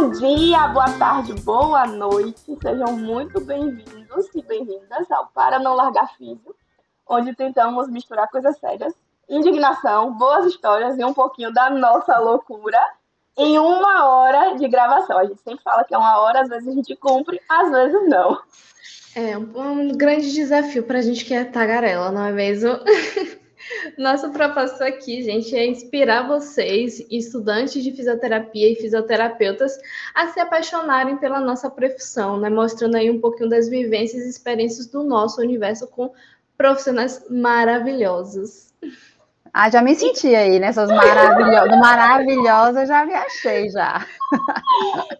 Bom dia, boa tarde, boa noite. Sejam muito bem-vindos e bem-vindas ao Para Não Largar Filho, onde tentamos misturar coisas sérias, indignação, boas histórias e um pouquinho da nossa loucura em 1 hora de gravação. A gente sempre fala que é 1 hora, às vezes a gente cumpre, às vezes não. É um grande desafio para a gente que é tagarela, não é mesmo? Nosso propósito aqui, gente, é inspirar vocês, estudantes de fisioterapia e fisioterapeutas, a se apaixonarem pela nossa profissão, né? Mostrando aí um pouquinho das vivências e experiências do nosso universo com profissionais maravilhosos. Já me senti aí nessas maravilhosas, já me achei já.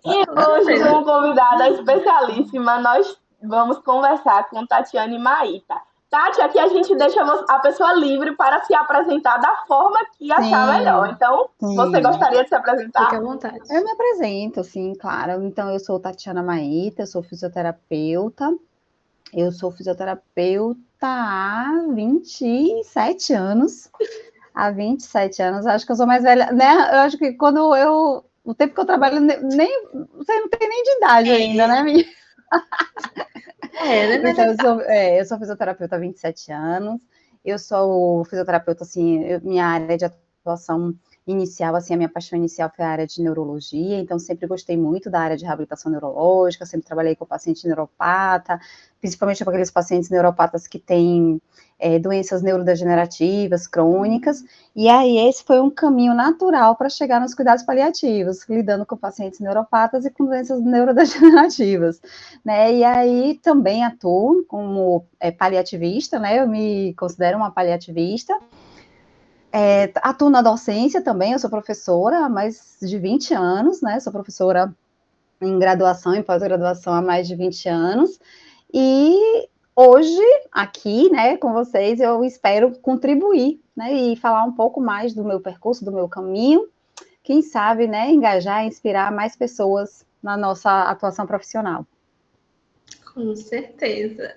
E hoje, como convidada especialíssima, nós vamos conversar com Tatiane Maíta. Tati, aqui a gente deixa a pessoa livre para se apresentar da forma que achar melhor. Então, você gostaria de se apresentar? Fique à vontade. Eu me apresento, sim, claro. Então, eu sou Tatiana Maíta, eu sou fisioterapeuta. Eu sou fisioterapeuta há 27 anos. Há 27 anos, acho que eu sou mais velha, né? Eu acho que o tempo que eu trabalho, você não tem nem de idade ainda, né, minha? Né? Então, eu sou fisioterapeuta há 27 anos. Eu sou fisioterapeuta, assim, minha área de atuação inicial, assim, a minha paixão inicial foi a área de neurologia, então sempre gostei muito da área de reabilitação neurológica, sempre trabalhei com paciente neuropata, principalmente com aqueles pacientes neuropatas que têm doenças neurodegenerativas, crônicas, e aí esse foi um caminho natural para chegar nos cuidados paliativos, lidando com pacientes neuropatas e com doenças neurodegenerativas, né, e aí também atuo como paliativista, né, eu me considero uma paliativista. Atuo na docência também, eu sou professora há mais de 20 anos, né? Sou professora em graduação e pós-graduação há mais de 20 anos. E hoje, aqui, né, com vocês, eu espero contribuir, né? E falar um pouco mais do meu percurso, do meu caminho. Quem sabe, né, engajar, inspirar mais pessoas na nossa atuação profissional. Com certeza.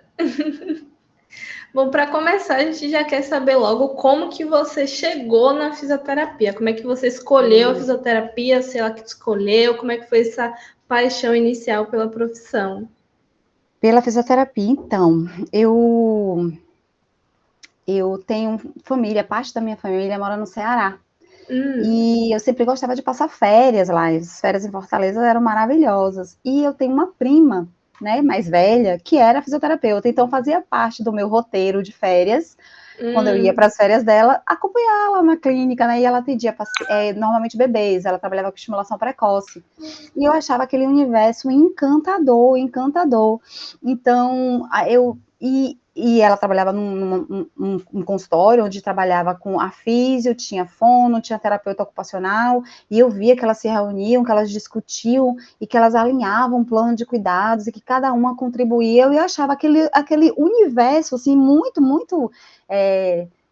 Bom, para começar, a gente já quer saber logo como que você chegou na fisioterapia, como é que você escolheu a fisioterapia, sei lá que escolheu, como é que foi essa paixão inicial pela profissão? Pela fisioterapia, então, eu tenho família, parte da minha família mora no Ceará. E eu sempre gostava de passar férias lá, as férias em Fortaleza eram maravilhosas. E eu tenho uma prima, né, mais velha, que era fisioterapeuta, então fazia parte do meu roteiro de férias, quando eu ia para as férias dela, acompanhá-la na clínica, né, e ela atendia normalmente bebês, ela trabalhava com estimulação precoce. E eu achava aquele universo encantador, encantador. Então, e ela trabalhava num consultório onde trabalhava com a físio, tinha fono, tinha terapeuta ocupacional, e eu via que elas se reuniam, que elas discutiam, e que elas alinhavam um plano de cuidados, e que cada uma contribuía, e eu achava aquele universo, assim, muito, muito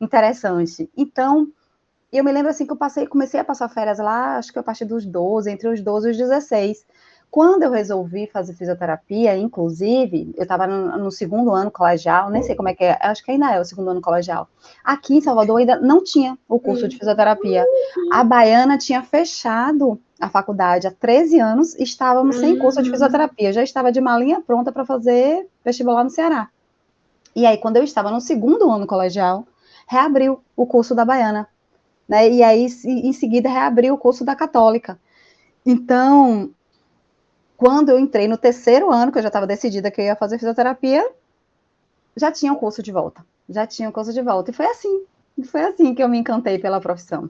interessante. Então, eu me lembro, assim, que comecei a passar férias lá, acho que a partir dos 12, entre os 12 e os 16. Quando eu resolvi fazer fisioterapia, inclusive, eu estava no segundo ano colegial, nem sei como é que é, acho que ainda é o segundo ano colegial. Aqui em Salvador ainda não tinha o curso de fisioterapia. A Baiana tinha fechado a faculdade há 13 anos, estávamos sem curso de fisioterapia. Eu já estava de malinha pronta para fazer vestibular no Ceará. E aí, quando eu estava no segundo ano colegial, reabriu o curso da Baiana, né? E aí, em seguida, reabriu o curso da Católica. Então, quando eu entrei no terceiro ano, que eu já estava decidida que eu ia fazer fisioterapia, já tinha o curso de volta. Já tinha o curso de volta. E foi assim que eu me encantei pela profissão.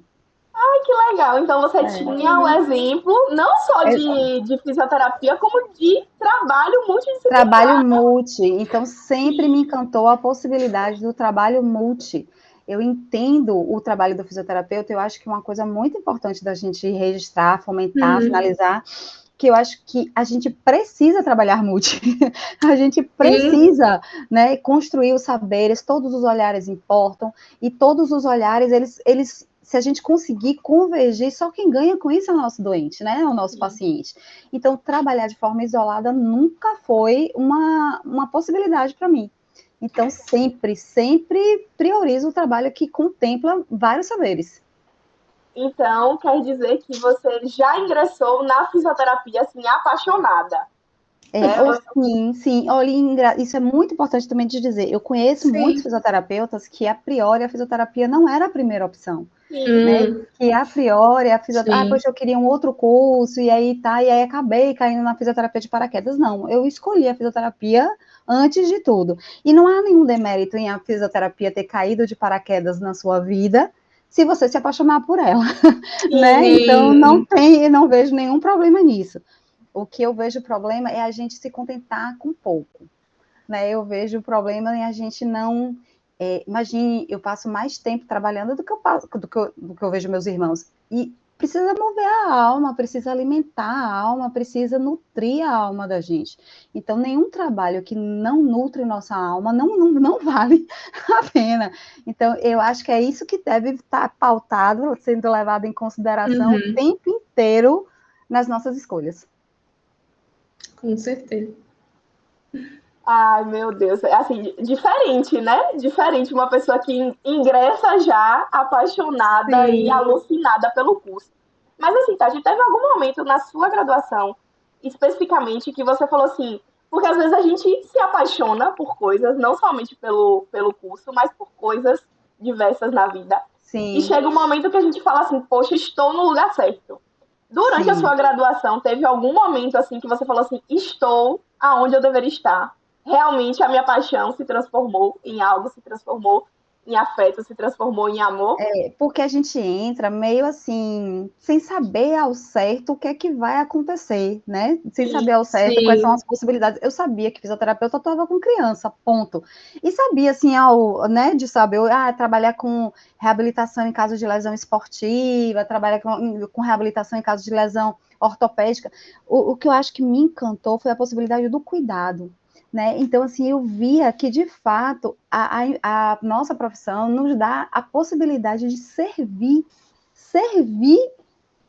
Ai, que legal. Então você tinha um exemplo não só de fisioterapia, como de trabalho multidisciplinar. Trabalho multi. Então, sempre me encantou a possibilidade do trabalho multi. Eu entendo o trabalho do fisioterapeuta, eu acho que uma coisa muito importante da gente registrar, fomentar, finalizar, que eu acho que a gente precisa trabalhar multi. A gente precisa, né, construir os saberes, todos os olhares importam, e todos os olhares, eles se a gente conseguir convergir, só quem ganha com isso é o nosso doente, né, é o nosso paciente. Então, trabalhar de forma isolada nunca foi uma possibilidade para mim. Então, sempre priorizo o trabalho que contempla vários saberes. Então, quer dizer que você já ingressou na fisioterapia, assim, apaixonada, né? Sim, sim. Olha, isso é muito importante também de dizer. Eu conheço muitos Sim. fisioterapeutas que, a priori, a fisioterapia não era a primeira opção, né? Hum, Que, a priori, a fisioterapia... Ah, sim. poxa, eu queria um outro curso, e aí tá, e aí acabei caindo na fisioterapia de paraquedas. Não, eu escolhi a fisioterapia antes de tudo. E não há nenhum demérito em a fisioterapia ter caído de paraquedas na sua vida, se você se apaixonar por ela, né? Então, Sim. não vejo nenhum problema nisso. O que eu vejo problema é a gente se contentar com pouco, né? Eu vejo o problema em a gente não... imagine, eu passo mais tempo trabalhando do que eu vejo meus irmãos. E precisa mover a alma, precisa alimentar a alma, precisa nutrir a alma da gente. Então, nenhum trabalho que não nutre nossa alma não vale a pena. Então, eu acho que é isso que deve estar pautado, sendo levado em consideração o Uhum, tempo inteiro nas nossas escolhas. com certeza. Ai, meu Deus, é assim, diferente, né? Diferente, uma pessoa que ingressa já apaixonada e Sim. alucinada pelo curso. Mas assim, tá, teve algum momento na sua graduação, especificamente, que você falou assim, porque às vezes a gente se apaixona por coisas, não somente pelo curso, mas por coisas diversas na vida. E Sim, chega um momento que a gente fala assim, poxa, estou no lugar certo. Durante a sim. sua graduação, teve algum momento assim que você falou assim, estou aonde eu deveria estar? Realmente a minha paixão se transformou em algo, se transformou em afeto, se transformou em amor. Porque a gente entra meio assim, sem saber ao certo o que é que vai acontecer, né? Sem saber ao certo quais são Sim. as possibilidades. Eu sabia que fisioterapeuta estava com criança, ponto. E sabia, assim, né, de saber, trabalhar com reabilitação em caso de lesão esportiva, trabalhar com reabilitação em caso de lesão ortopédica. O que eu acho que me encantou foi a possibilidade do cuidado, né? Então, assim, eu via que, de fato, a nossa profissão nos dá a possibilidade de servir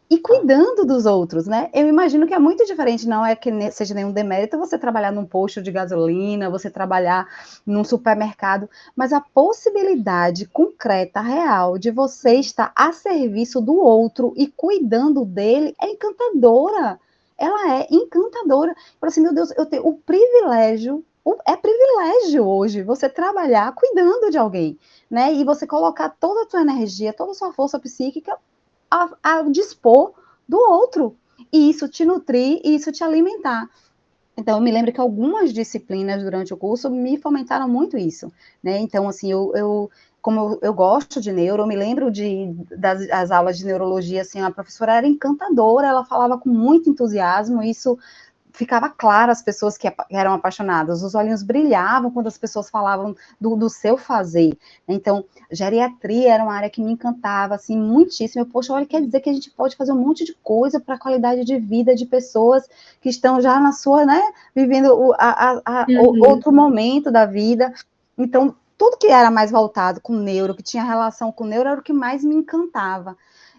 e cuidando dos outros, né? Eu imagino que é muito diferente, não é que seja nenhum demérito você trabalhar num posto de gasolina, você trabalhar num supermercado, mas a possibilidade concreta, real, de você estar a serviço do outro e cuidando dele é encantadora. Ela é encantadora. Falo assim, meu Deus, eu tenho o privilégio, é privilégio hoje você trabalhar cuidando de alguém, né? E você colocar toda a sua energia, toda a sua força psíquica a dispor do outro. E isso te nutrir e isso te alimentar. Então, eu me lembro que algumas disciplinas durante o curso me fomentaram muito isso, né? Então, assim, como eu gosto de neuro, eu me lembro das aulas de neurologia, assim, a professora era encantadora, ela falava com muito entusiasmo, isso ficava claro as pessoas que eram apaixonadas, os olhinhos brilhavam quando as pessoas falavam do seu fazer. Então, geriatria era uma área que me encantava, assim, muitíssimo. Poxa, olha, quer dizer que a gente pode fazer um monte de coisa para a qualidade de vida de pessoas que estão já na sua, né, vivendo Uhum. outro momento da vida. Então, tudo que era mais voltado com neuro, que tinha relação com neuro, era o que mais me encantava.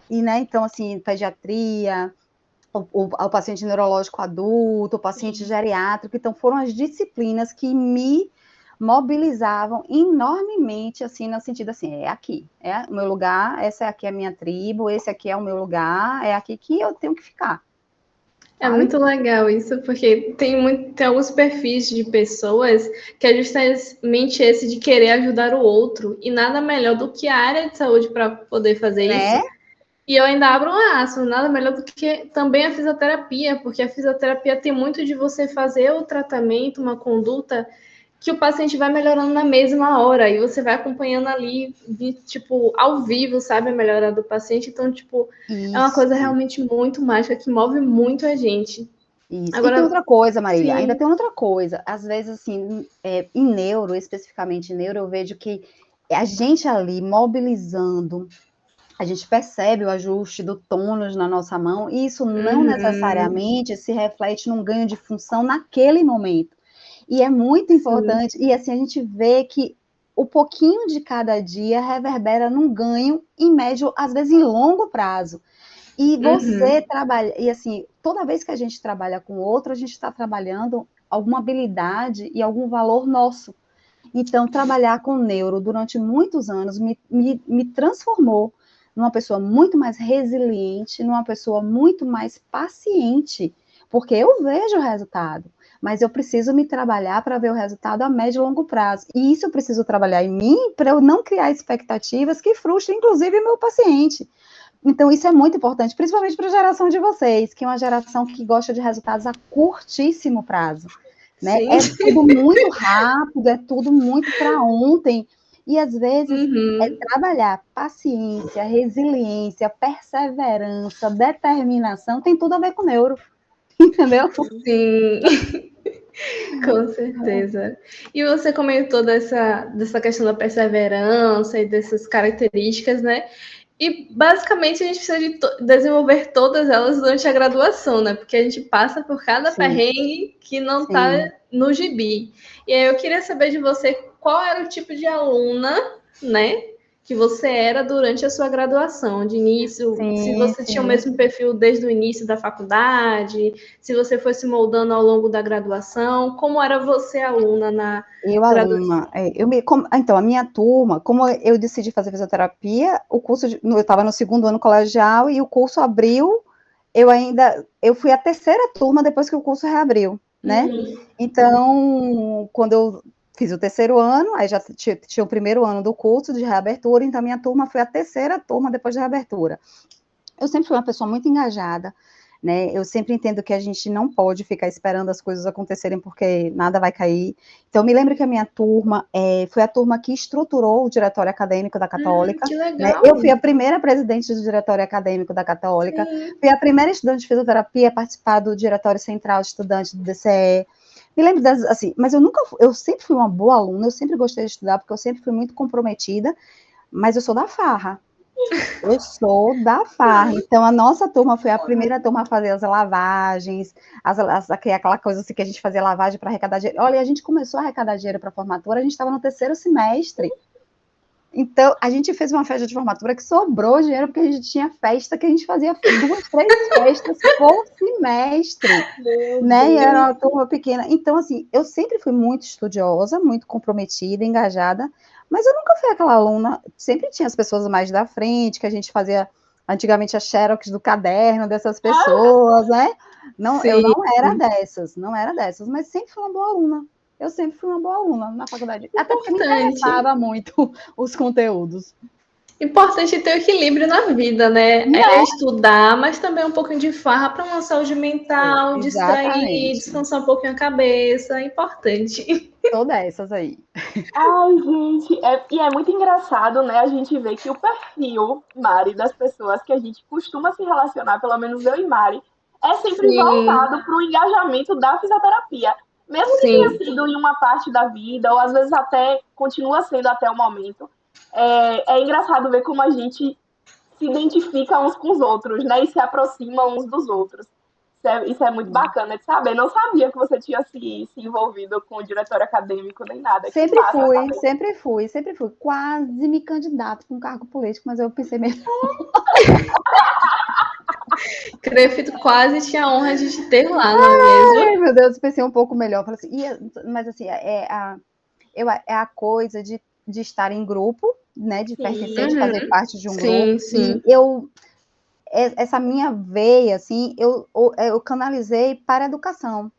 E, né, então, assim, pediatria, o paciente neurológico adulto, o paciente Sim. geriátrico, então foram as disciplinas que me mobilizavam enormemente, assim, no sentido assim, é aqui, é o meu lugar, essa aqui é a minha tribo, esse aqui é o meu lugar, é aqui que eu tenho que ficar, É sabe? muito legal isso, porque tem alguns perfis de pessoas que é justamente esse de querer ajudar o outro, e nada melhor do que a área de saúde para poder fazer isso. Né? E eu ainda abro um aspas, nada melhor do que também a fisioterapia, porque a fisioterapia tem muito de você fazer o tratamento, uma conduta que o paciente vai melhorando na mesma hora, e você vai acompanhando ali, tipo, ao vivo, sabe, a melhora do paciente. Então, tipo, é uma coisa Isso, realmente muito mágica que move muito a gente. isso. E tem Agora, outra coisa, Marília, ainda sim. tem outra coisa. Às vezes, assim, em neuro, especificamente em neuro, eu vejo que a gente ali mobilizando, a gente percebe o ajuste do tônus na nossa mão, e isso não Uhum, necessariamente se reflete num ganho de função naquele momento. E é muito sim. importante, e assim, a gente vê que o pouquinho de cada dia reverbera num ganho em médio, às vezes em longo prazo. E você Uhum. trabalha, e assim, toda vez que a gente trabalha com outro, a gente está trabalhando alguma habilidade e algum valor nosso. Então, trabalhar com neuro durante muitos anos me transformou, numa pessoa muito mais resiliente, numa pessoa muito mais paciente, porque eu vejo o resultado, mas eu preciso me trabalhar para ver o resultado a médio e longo prazo. E isso eu preciso trabalhar em mim para eu não criar expectativas que frustrem, inclusive, o meu paciente. Então, isso é muito importante, principalmente para a geração de vocês, que é uma geração que gosta de resultados a curtíssimo prazo. Né? Sim. É tudo muito rápido, é tudo muito para ontem. E, às vezes, trabalhar paciência, resiliência, perseverança, determinação, tem tudo a ver com neuro. Entendeu? Sim, com certeza. E você comentou dessa questão da perseverança e dessas características, né? E basicamente a gente precisa de desenvolver todas elas durante a graduação, né? Porque a gente passa por cada Sim, perrengue que não está sim. no gibi. E aí eu queria saber de você qual era o tipo de aluna, né? Que você era durante a sua graduação, de início, se Sim, você tinha o sim. mesmo perfil desde o início da faculdade, se você foi se moldando ao longo da graduação, como era você aluna na Eu, graduação? aluna, então, a minha turma, como eu decidi fazer fisioterapia, o curso, eu estava no segundo ano colegial e o curso abriu, eu fui a terceira turma depois que o curso reabriu, né? Então, quando eu fiz o terceiro ano, aí já tinha o primeiro ano do curso de reabertura, então a minha turma foi a terceira turma depois da reabertura. Eu sempre fui uma pessoa muito engajada, né? Eu sempre entendo que a gente não pode ficar esperando as coisas acontecerem porque nada vai cair. Então, me lembro que a minha turma foi a turma que estruturou o diretório acadêmico da Católica, Que né? legal! Eu fui a primeira presidente do diretório acadêmico da Católica, Sim. fui a primeira estudante de fisioterapia a participar do diretório central de estudantes do DCE. Me lembro assim, mas eu sempre fui uma boa aluna, eu sempre gostei de estudar porque eu sempre fui muito comprometida, mas eu sou da farra. Eu sou da farra, então a nossa turma foi a primeira turma a fazer as lavagens, aquela coisa assim que a gente fazia lavagem para arrecadar dinheiro. Olha, a gente começou a arrecadar dinheiro para a formatura, a gente estava no terceiro semestre. Então, a gente fez uma festa de formatura que sobrou dinheiro, porque a gente tinha festa que a gente fazia 2, 3 festas por semestre, Meu né? E era Deus. uma turma pequena. Então, assim, eu sempre fui muito estudiosa, muito comprometida, engajada, mas eu nunca fui aquela aluna. Sempre tinha as pessoas mais da frente, que a gente fazia antigamente a xerox do caderno dessas pessoas, né? Não, eu Sim. não era dessas, não era dessas, mas sempre fui uma boa aluna. Eu sempre fui uma boa aluna na faculdade, até porque me Importante. interessava muito os conteúdos. Importante ter o equilíbrio na vida, né? Não É é? estudar, mas também um pouquinho de farra para uma saúde mental, distrair, Exatamente. descansar um pouquinho a cabeça. É importante. Sou dessas aí. Ai, gente, e é muito engraçado, né? A gente vê que o perfil, Mari, das pessoas que a gente costuma se relacionar, pelo menos eu e Mari, é sempre Sim, voltado para o engajamento da fisioterapia. Mesmo que tenha sim. sido em uma parte da vida, ou às vezes até continua sendo até o momento. É engraçado ver como a gente se identifica uns com os outros, né? E se aproxima uns dos outros. Isso é muito bacana de saber. Não sabia que você tinha se envolvido com o diretório acadêmico nem nada. Que Sempre massa fui, saber. sempre fui, sempre fui. Quase me candidato para um cargo político, mas eu pensei mesmo. Crefito quase tinha a honra de te ter lá, não é mesmo? Ai, meu Deus, pensei um pouco melhor. Falei assim, mas assim, é a coisa de estar em grupo, né? De pertencer, de fazer parte de um grupo. Sim, E sim. essa minha veia, assim, eu canalizei para a educação.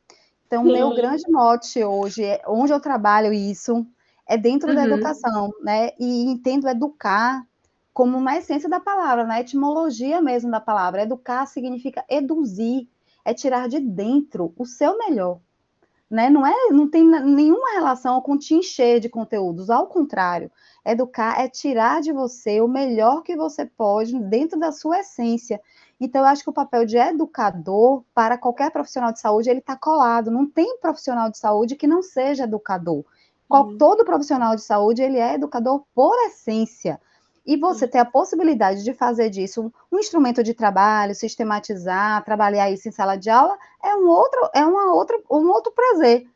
Então, meu Sim, grande mote hoje, onde eu trabalho isso, é dentro da Uhum. educação, né? E entendo educar como uma essência da palavra, na etimologia mesmo da palavra. Educar significa eduzir, é tirar de dentro o seu melhor, né? Não tem nenhuma relação com te encher de conteúdos, ao contrário. Educar é tirar de você o melhor que você pode dentro da sua essência. Então, eu acho que o papel de educador para qualquer profissional de saúde, ele está colado. Não tem profissional de saúde que não seja educador. sim, Todo profissional de saúde, ele é educador por essência. E você sim. ter a possibilidade de fazer disso um instrumento de trabalho, sistematizar, trabalhar isso em sala de aula, um outro prazer.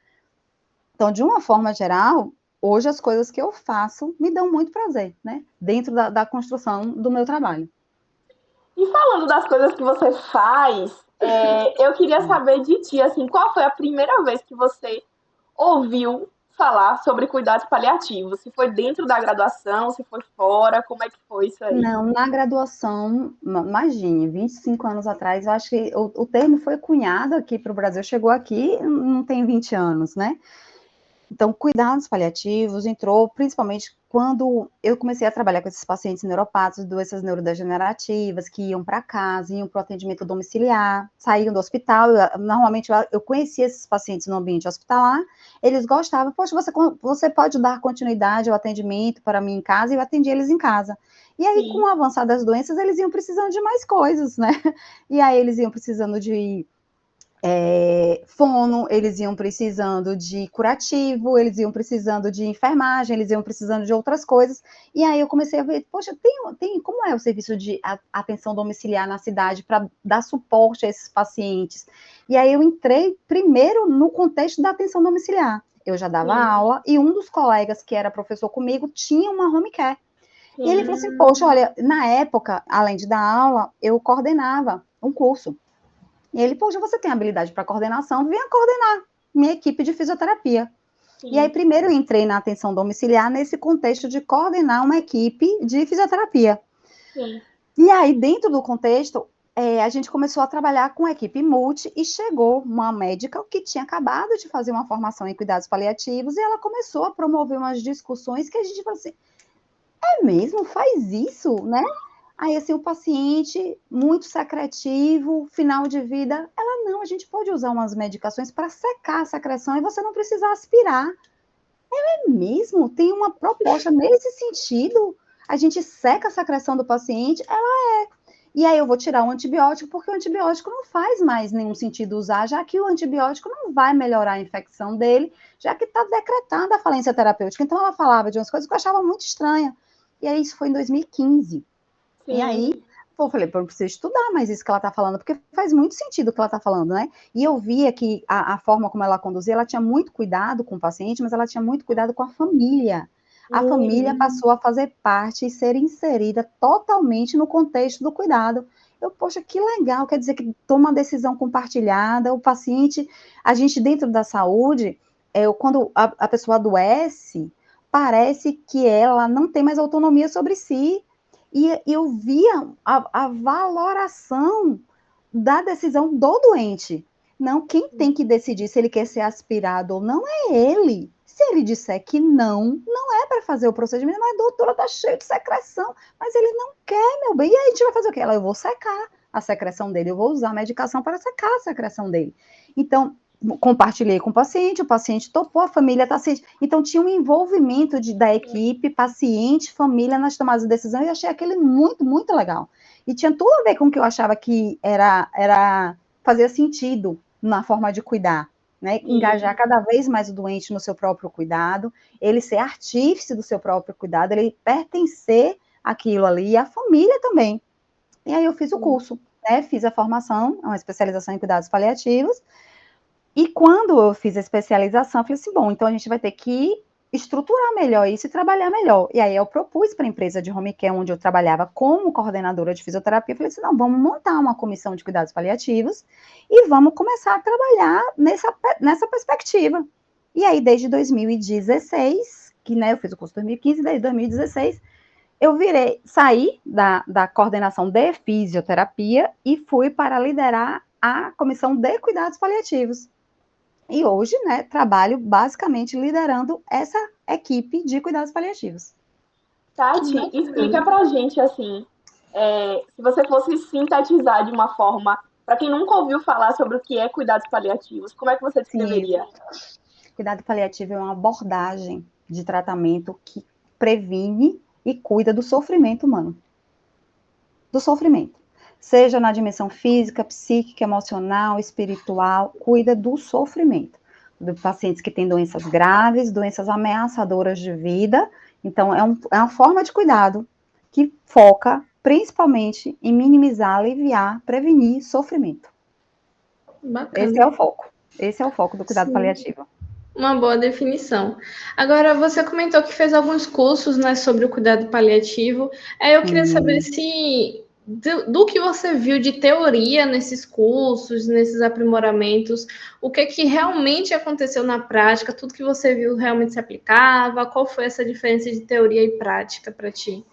Então, de uma forma geral, hoje as coisas que eu faço me dão muito prazer, né? Dentro da construção do meu trabalho. E falando das coisas que você faz, eu queria saber de ti, assim, qual foi a primeira vez que você ouviu falar sobre cuidados paliativos? Se foi dentro da graduação, se foi fora, como é que foi isso aí? Não, na graduação, imagine, 25 anos atrás, eu acho que o termo foi cunhado aqui para o Brasil, chegou aqui, não tem 20 anos, né? Então, cuidados paliativos entrou principalmente quando eu comecei a trabalhar com esses pacientes neuropáticos, doenças neurodegenerativas, que iam para casa, iam para o atendimento domiciliar, saíam do hospital. Normalmente, eu conhecia esses pacientes no ambiente hospitalar, eles gostavam, poxa, você pode dar continuidade ao atendimento para mim em casa, e eu atendi eles em casa. E aí, com o avançar das doenças, eles iam precisando de mais coisas, né? E aí, eles iam precisando de fono, eles iam precisando de curativo, eles iam precisando de enfermagem, eles iam precisando de outras coisas, e aí eu comecei a ver, poxa, como é o serviço de atenção domiciliar na cidade para dar suporte a esses pacientes? E aí eu entrei primeiro no contexto da atenção domiciliar, eu já dava aula, e um dos colegas que era professor comigo tinha uma home care, e ele falou assim, poxa, olha, na época, além de dar aula, eu coordenava um curso. E ele, poxa, você tem habilidade para coordenação, venha coordenar minha equipe de fisioterapia. Sim. E aí, primeiro eu entrei na atenção domiciliar nesse contexto de coordenar uma equipe de fisioterapia. Sim. E aí, dentro do contexto, a gente começou a trabalhar com a equipe multi e chegou uma médica que tinha acabado de fazer uma formação em cuidados paliativos e ela começou a promover umas discussões que a gente falou assim, é mesmo? Faz isso, né? Aí, assim, o paciente, muito secretivo, final de vida, ela não, a gente pode usar umas medicações para secar a secreção e você não precisa aspirar. É mesmo? Tem uma proposta nesse sentido? A gente seca a secreção do paciente? Ela é. E aí eu vou tirar o antibiótico, porque o antibiótico não faz mais nenhum sentido usar, já que o antibiótico não vai melhorar a infecção dele, já que está decretada a falência terapêutica. Então, ela falava de umas coisas que eu achava muito estranha. E aí, isso foi em 2015. Sim. E aí, eu falei, eu preciso estudar mais isso que ela está falando, porque faz muito sentido o que ela está falando, né? E eu via que a forma como ela conduzia, ela tinha muito cuidado com o paciente, mas ela tinha muito cuidado com a família. A família passou a fazer parte e ser inserida totalmente no contexto do cuidado. Poxa, que legal, quer dizer que toma uma decisão compartilhada, o paciente, a gente dentro da saúde, quando a pessoa adoece, parece que ela não tem mais autonomia sobre si. E eu via a valoração da decisão do doente. Não, quem tem que decidir se ele quer ser aspirado ou não é ele. Se ele disser que não é para fazer o procedimento, mas doutora, tá cheio de secreção, mas ele não quer, meu bem, e aí a gente vai fazer o quê? Eu vou secar a secreção dele, eu vou usar a medicação para secar a secreção dele. Então, compartilhei com o paciente topou, a família está ciente. Então, tinha um envolvimento da equipe, paciente, família nas tomadas de decisão, e eu achei aquele muito, muito legal. E tinha tudo a ver com o que eu achava que fazia sentido na forma de cuidar, né? Engajar cada vez mais o doente no seu próprio cuidado, ele ser artífice do seu próprio cuidado, ele pertencer àquilo ali, e a família também. E aí eu fiz o curso, né? Fiz a formação, uma especialização em cuidados paliativos. E quando eu fiz a especialização, eu falei assim, bom, então a gente vai ter que estruturar melhor isso e trabalhar melhor. E aí eu propus para a empresa de home care, onde eu trabalhava como coordenadora de fisioterapia, eu falei assim, não, vamos montar uma comissão de cuidados paliativos e vamos começar a trabalhar nessa perspectiva. E aí, desde 2016, que né, eu fiz o curso em 2015, desde 2016, eu saí da coordenação de fisioterapia e fui para liderar a comissão de cuidados paliativos. E hoje, né, trabalho basicamente liderando essa equipe de cuidados paliativos. Tati, explica pra gente, assim, se você fosse sintetizar de uma forma, para quem nunca ouviu falar sobre o que é cuidados paliativos, como é que você descreveria? Cuidado paliativo é uma abordagem de tratamento que previne e cuida do sofrimento humano. Do sofrimento. Seja na dimensão física, psíquica, emocional, espiritual, cuida do sofrimento. De pacientes que têm doenças graves, doenças ameaçadoras de vida. Então, é uma forma de cuidado que foca principalmente em minimizar, aliviar, prevenir sofrimento. Bacana. Esse é o foco do cuidado paliativo. Uma boa definição. Agora, você comentou que fez alguns cursos, né, sobre o cuidado paliativo. Eu queria saber se do que você viu de teoria nesses cursos, nesses aprimoramentos, o que realmente aconteceu na prática, tudo que você viu realmente se aplicava, qual foi essa diferença de teoria e prática para ti?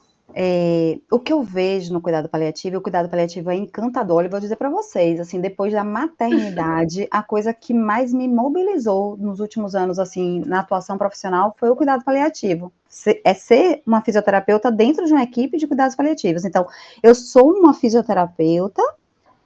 O que eu vejo no cuidado paliativo, o cuidado paliativo é encantador, eu vou dizer para vocês, assim, depois da maternidade, a coisa que mais me mobilizou nos últimos anos, assim, na atuação profissional, foi o cuidado paliativo. É ser uma fisioterapeuta dentro de uma equipe de cuidados paliativos. Então, eu sou uma fisioterapeuta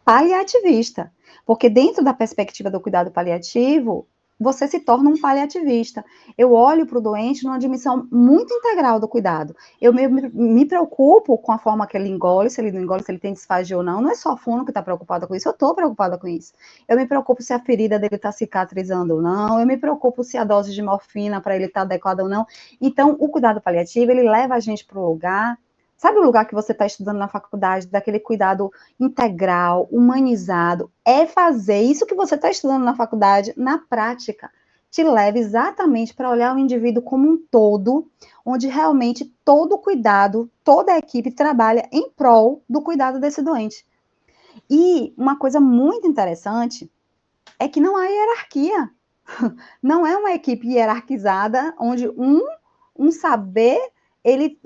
paliativista, porque dentro da perspectiva do cuidado paliativo, você se torna um paliativista. Eu olho para o doente numa dimensão muito integral do cuidado. Eu me preocupo com a forma que ele engole, se ele não engole, se ele tem disfagia ou não. Não é só a fono que está preocupada com isso, eu estou preocupada com isso. Eu me preocupo se a ferida dele está cicatrizando ou não. Eu me preocupo se a dose de morfina para ele está adequada ou não. Então, o cuidado paliativo, ele leva a gente para o lugar. Sabe o lugar que você está estudando na faculdade, daquele cuidado integral, humanizado? É fazer isso que você está estudando na faculdade, na prática. Te leva exatamente para olhar o indivíduo como um todo, onde realmente todo o cuidado, toda a equipe trabalha em prol do cuidado desse doente. E uma coisa muito interessante é que não há hierarquia. Não é uma equipe hierarquizada, onde um saber ele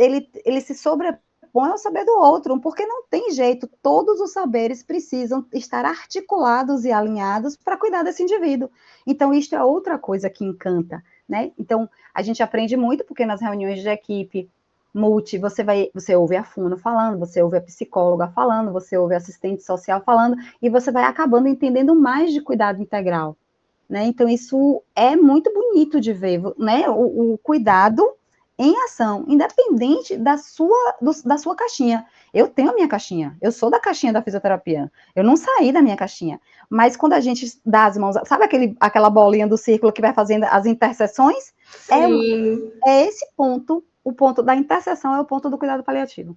se sobrepõe ao saber do outro, porque não tem jeito, todos os saberes precisam estar articulados e alinhados para cuidar desse indivíduo. Então, isto é outra coisa que encanta, né? Então, a gente aprende muito, porque nas reuniões de equipe multi, você ouve a fono falando, você ouve a psicóloga falando, você ouve a assistente social falando, e você vai acabando entendendo mais de cuidado integral, né? Então, isso é muito bonito de ver, né? O cuidado em ação, independente da sua caixinha. Eu tenho a minha caixinha, eu sou da caixinha da fisioterapia, eu não saí da minha caixinha. Mas quando a gente dá as mãos, sabe aquela bolinha do círculo que vai fazendo as interseções? Sim. É esse ponto, o ponto da interseção é o ponto do cuidado paliativo.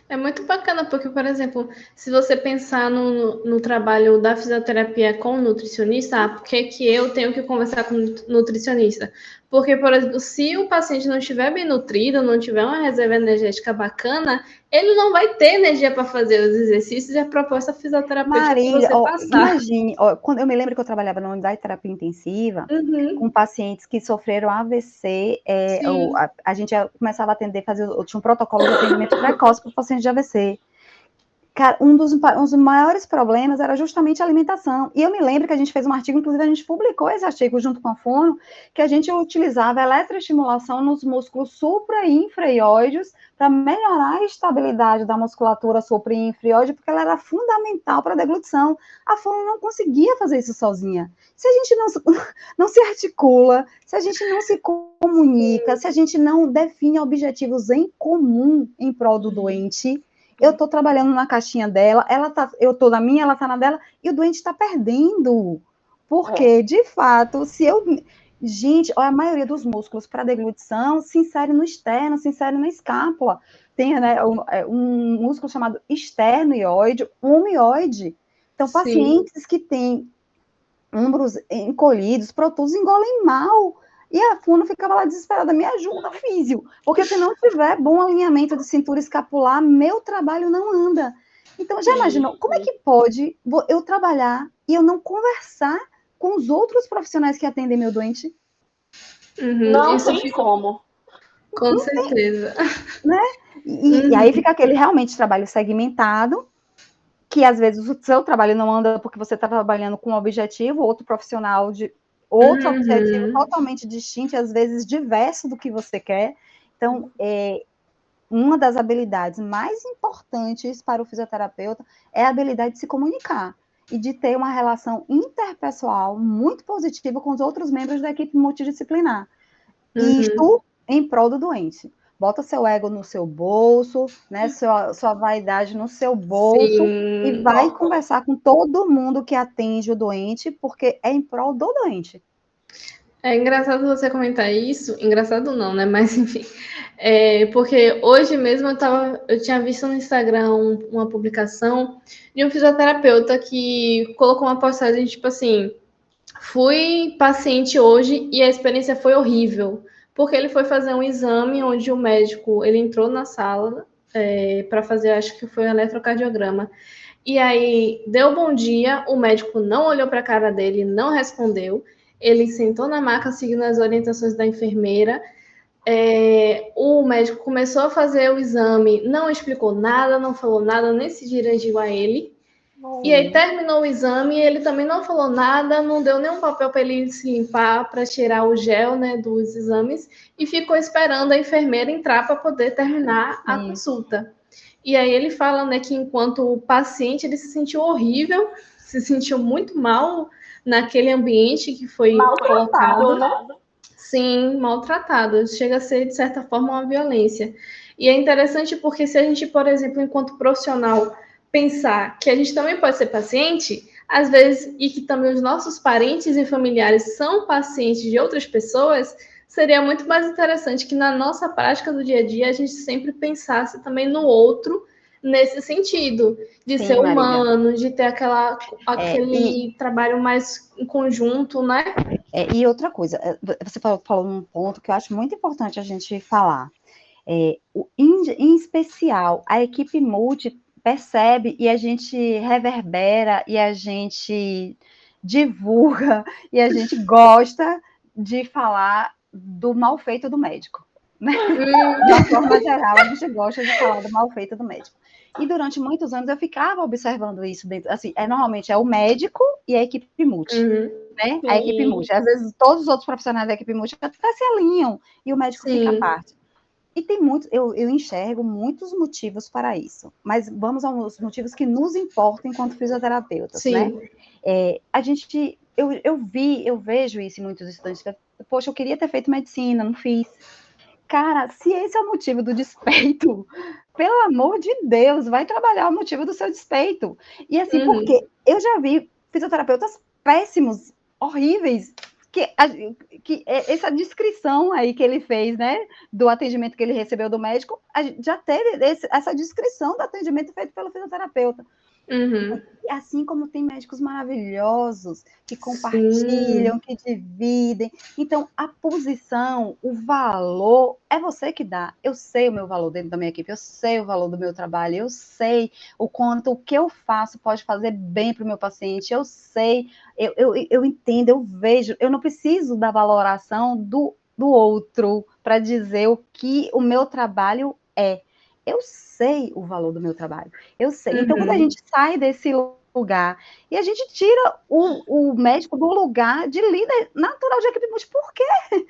É muito bacana, porque, por exemplo, se você pensar no trabalho da fisioterapia com o nutricionista, por que eu tenho que conversar com o nutricionista? Porque, por exemplo, se o paciente não estiver bem nutrido, não tiver uma reserva energética bacana, ele não vai ter energia para fazer os exercícios e a proposta fisioterapêutica que Marília, você passar. imagine, quando eu me lembro que eu trabalhava na unidade de terapia intensiva, com Uhum, pacientes que sofreram AVC, sim. a gente começava a atender, tinha um protocolo de atendimento precoce para pacientes de AVC. Cara, um dos maiores problemas era justamente a alimentação. E eu me lembro que a gente fez um artigo, inclusive a gente publicou esse artigo junto com a Fono, que a gente utilizava eletroestimulação nos músculos supra e infraioides para melhorar a estabilidade da musculatura supra e infraioide, porque ela era fundamental para a deglutição. A Fono não conseguia fazer isso sozinha. Se a gente não se articula, se a gente não se comunica, se a gente não define objetivos em comum em prol do doente, eu estou trabalhando na caixinha dela, eu estou na minha, ela está na dela, e o doente está perdendo. Porque, de fato, gente, a maioria dos músculos para deglutição se insere no externo, se insere na escápula. Tem, né, um músculo chamado externo-ióide, mioide. Então, Sim. pacientes que têm ombros encolhidos, protusos, engolem mal. E a Funa ficava lá desesperada, me ajuda, físio, porque se não tiver bom alinhamento de cintura escapular, meu trabalho não anda. Então, já imaginou, como é que pode eu trabalhar e eu não conversar com os outros profissionais que atendem meu doente? Uhum, Não isso tem fica como. com certeza. Né? E aí Uhum, fica aquele realmente trabalho segmentado, que às vezes o seu trabalho não anda porque você está trabalhando com um objetivo, outro profissional de outro objetivo uhum. totalmente distinto, e às vezes diverso do que você quer. Então, uma das habilidades mais importantes para o fisioterapeuta é a habilidade de se comunicar e de ter uma relação interpessoal muito positiva com os outros membros da equipe multidisciplinar. E Uhum. isto em prol do doente. Bota seu ego no seu bolso, né, sua vaidade no seu bolso e Sim. vai conversar com todo mundo que atende o doente, porque é em prol do doente. É engraçado você comentar isso. Engraçado não, né? Mas enfim. Porque hoje mesmo eu tinha visto no Instagram uma publicação de um fisioterapeuta que colocou uma postagem tipo assim: fui paciente hoje e a experiência foi horrível. Porque ele foi fazer um exame onde o médico ele entrou na sala para fazer, acho que foi o eletrocardiograma. E aí deu bom dia, o médico não olhou para a cara dele, não respondeu. Ele sentou na maca seguindo as orientações da enfermeira. O médico começou a fazer o exame, não explicou nada, não falou nada, nem se dirigiu a ele. E aí terminou o exame e ele também não falou nada, não deu nenhum papel para ele se limpar, para tirar o gel, né, dos exames, e ficou esperando a enfermeira entrar para poder terminar a consulta. E aí ele fala, né, que enquanto o paciente ele se sentiu horrível, se sentiu muito mal naquele ambiente que foi colocado, né? Sim, maltratado. Chega a ser, de certa forma, uma violência. E é interessante porque se a gente, por exemplo, enquanto profissional, pensar que a gente também pode ser paciente, às vezes, e que também os nossos parentes e familiares são pacientes de outras pessoas, seria muito mais interessante que na nossa prática do dia a dia a gente sempre pensasse também no outro nesse sentido, de Sim, ser Marília. humano, de ter aquele trabalho mais em conjunto, né? E outra coisa, você falou um ponto que eu acho muito importante a gente falar. Em especial, a equipe multi percebe e a gente reverbera e a gente divulga e a gente gosta de falar do mal feito do médico, né? De uma forma geral, a gente gosta de falar do mal feito do médico. E durante muitos anos eu ficava observando isso dentro, assim, normalmente é o médico e a equipe multi. Né? A equipe multi. Às vezes, todos os outros profissionais da equipe multi até se alinham e o médico fica à parte. E tem muitos, eu enxergo muitos motivos para isso, mas vamos aos motivos que nos importam enquanto fisioterapeutas, né? Eu vejo isso em muitos estudantes, poxa, eu queria ter feito medicina, não fiz. Cara, se esse é o motivo do despeito, pelo amor de Deus, vai trabalhar o motivo do seu despeito. E assim, porque eu já vi fisioterapeutas péssimos, horríveis, que essa descrição aí que ele fez, né, do atendimento que ele recebeu do médico, já teve essa descrição do atendimento feito pelo fisioterapeuta. Assim como tem médicos maravilhosos que compartilham, que dividem. Então, a posição, o valor, é você que dá. Eu sei o meu valor dentro da minha equipe, eu sei o valor do meu trabalho, eu sei o quanto o que eu faço pode fazer bem para o meu paciente, eu sei, eu entendo, eu vejo, eu não preciso da valoração do outro para dizer o que o meu trabalho é. Eu sei o valor do meu trabalho, eu sei. Então, quando a gente sai desse lugar e a gente tira o médico do lugar de líder natural de equipe multi, por quê?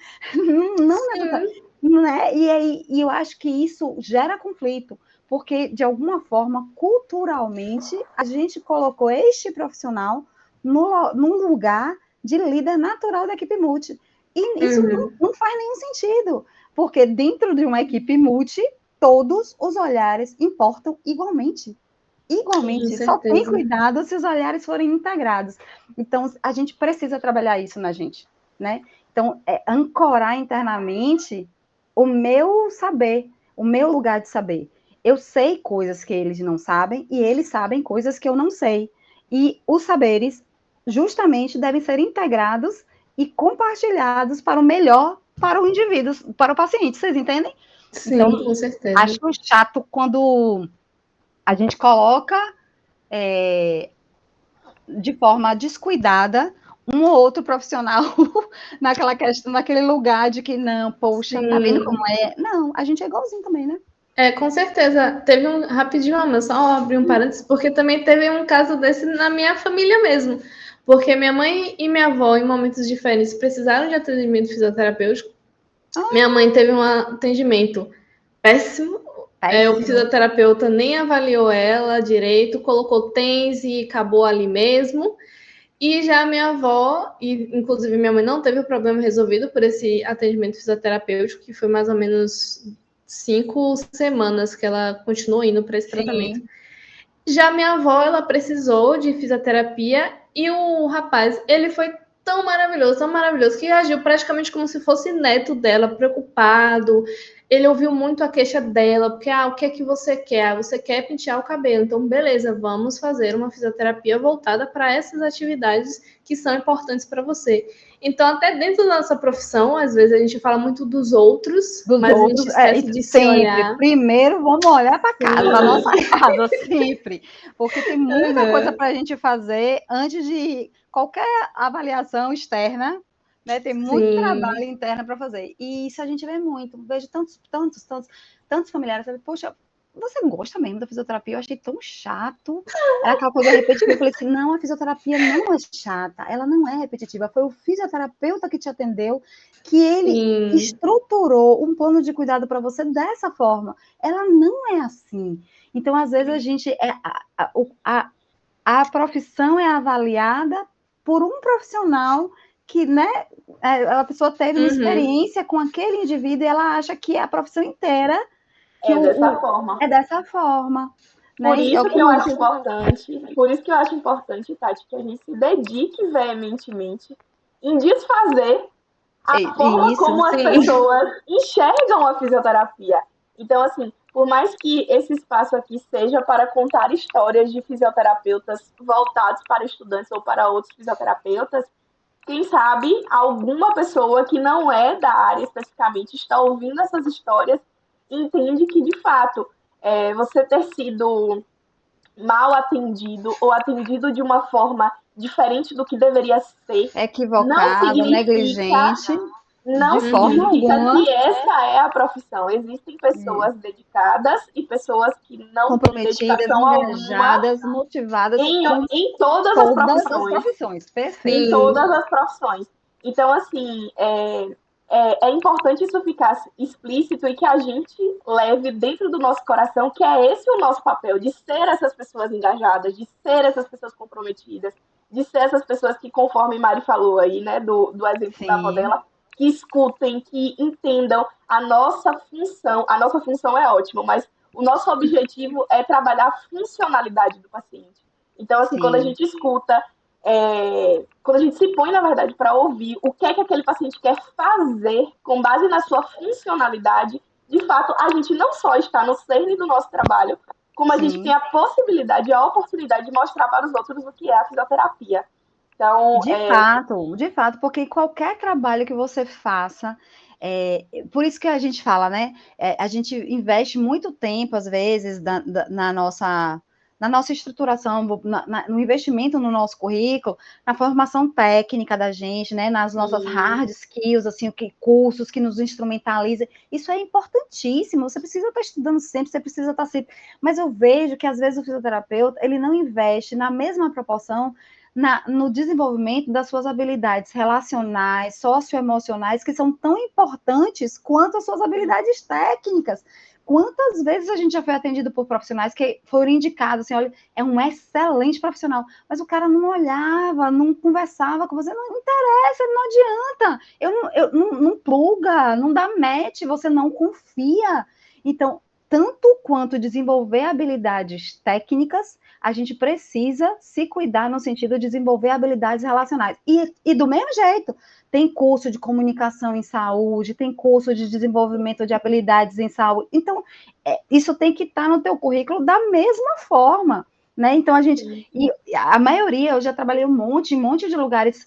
Não, né? E eu acho que isso gera conflito, porque, de alguma forma, culturalmente, a gente colocou este profissional num lugar de líder natural da equipe multi. E isso não faz nenhum sentido, porque dentro de uma equipe multi, todos os olhares importam igualmente. Igualmente, só tem cuidado se os olhares forem integrados. Então, a gente precisa trabalhar isso na gente, né? Então, ancorar internamente o meu saber, o meu lugar de saber. Eu sei coisas que eles não sabem e eles sabem coisas que eu não sei. E os saberes, justamente, devem ser integrados e compartilhados para o melhor para o indivíduo, para o paciente. Vocês entendem? Sim, então, com certeza. Acho chato quando a gente coloca de forma descuidada um ou outro profissional naquela questão, naquele lugar de que não, poxa, tá vendo como é? Não, a gente é igualzinho também, né? Com certeza. Teve rapidinho, mas só abrir um parênteses, porque também teve um caso desse na minha família mesmo. Porque minha mãe e minha avó, em momentos diferentes, precisaram de atendimento fisioterapêutico. Minha mãe teve um atendimento péssimo. O fisioterapeuta nem avaliou ela direito, colocou TENS e acabou ali mesmo. E já a minha avó, e inclusive minha mãe não teve o problema resolvido por esse atendimento fisioterapêutico, que foi mais ou menos 5 semanas que ela continuou indo para esse tratamento. Já minha avó, ela precisou de fisioterapia e o rapaz, ele foi tão maravilhoso, que reagiu praticamente como se fosse neto dela, preocupado. Ele ouviu muito a queixa dela, porque, o que é que você quer? Você quer pentear o cabelo. Então, beleza, vamos fazer uma fisioterapia voltada para essas atividades que são importantes para você. Então, até dentro da nossa profissão, às vezes a gente fala muito dos outros, mas a gente esquece de se sempre. olhar. Primeiro, vamos olhar para casa, Sim. para nossa casa, sempre. Porque tem muita Uhum. coisa para a gente fazer antes de qualquer avaliação externa, né? Tem muito trabalho interno para fazer. E isso a gente vê muito. Vejo tantos familiares, sabe? Poxa, você gosta mesmo da fisioterapia? Eu achei tão chato. Era aquela coisa repetitiva. Eu falei assim, não, a fisioterapia não é chata, ela não é repetitiva. Foi o fisioterapeuta que te atendeu, que ele estruturou um plano de cuidado para você dessa forma. Ela não é assim. Então, às vezes, a gente a profissão é avaliada por um profissional que, né, a pessoa teve uma experiência com aquele indivíduo e ela acha que a profissão inteira forma. é dessa forma. Por Né? isso que eu acho importante, Tati, que a gente se dedique veementemente em desfazer a forma como as pessoas enxergam a fisioterapia. Então, assim, por mais que esse espaço aqui seja para contar histórias de fisioterapeutas voltados para estudantes ou para outros fisioterapeutas, quem sabe alguma pessoa que não é da área especificamente está ouvindo essas histórias e entende que, de fato, você ter sido mal atendido ou atendido de uma forma diferente do que deveria ser, equivocado, negligente, não de forma alguma, que essa é a profissão. Existem pessoas dedicadas e pessoas que não têm dedicação engajadas, motivadas em todas as profissões. Perfeito. Em todas as profissões. Então, assim, é importante isso ficar explícito e que a gente leve dentro do nosso coração que é esse o nosso papel, de ser essas pessoas engajadas, de ser essas pessoas comprometidas, de ser essas pessoas que, conforme Mari falou aí, né, do exemplo da avó dela, que escutem, que entendam a nossa função. A nossa função é ótima, mas o nosso objetivo é trabalhar a funcionalidade do paciente. Então, assim, quando a gente escuta, quando a gente se põe, na verdade, para ouvir o que é que aquele paciente quer fazer com base na sua funcionalidade, de fato, a gente não só está no cerne do nosso trabalho, como a gente tem a possibilidade, a oportunidade de mostrar para os outros o que é a fisioterapia. Então, de fato, porque qualquer trabalho que você faça, por isso que a gente fala, né? A gente investe muito tempo, às vezes, na nossa estruturação, no investimento no nosso currículo, na formação técnica da gente, né? Nas nossas hard skills, assim, cursos que nos instrumentalizam. Isso é importantíssimo. Você precisa estar estudando sempre, você precisa estar sempre. Mas eu vejo que, às vezes, o fisioterapeuta, ele não investe na mesma proporção no desenvolvimento das suas habilidades relacionais, socioemocionais, que são tão importantes quanto as suas habilidades técnicas. Quantas vezes a gente já foi atendido por profissionais que foram indicados, assim, olha, é um excelente profissional, mas o cara não olhava, não conversava com você, não interessa, não adianta, não pluga, não dá match, você não confia. Então, tanto quanto desenvolver habilidades técnicas, a gente precisa se cuidar no sentido de desenvolver habilidades relacionais. E do mesmo jeito, tem curso de comunicação em saúde, tem curso de desenvolvimento de habilidades em saúde. Então, isso tem que estar no teu currículo da mesma forma, né? Então, a maioria, eu já trabalhei um monte de lugares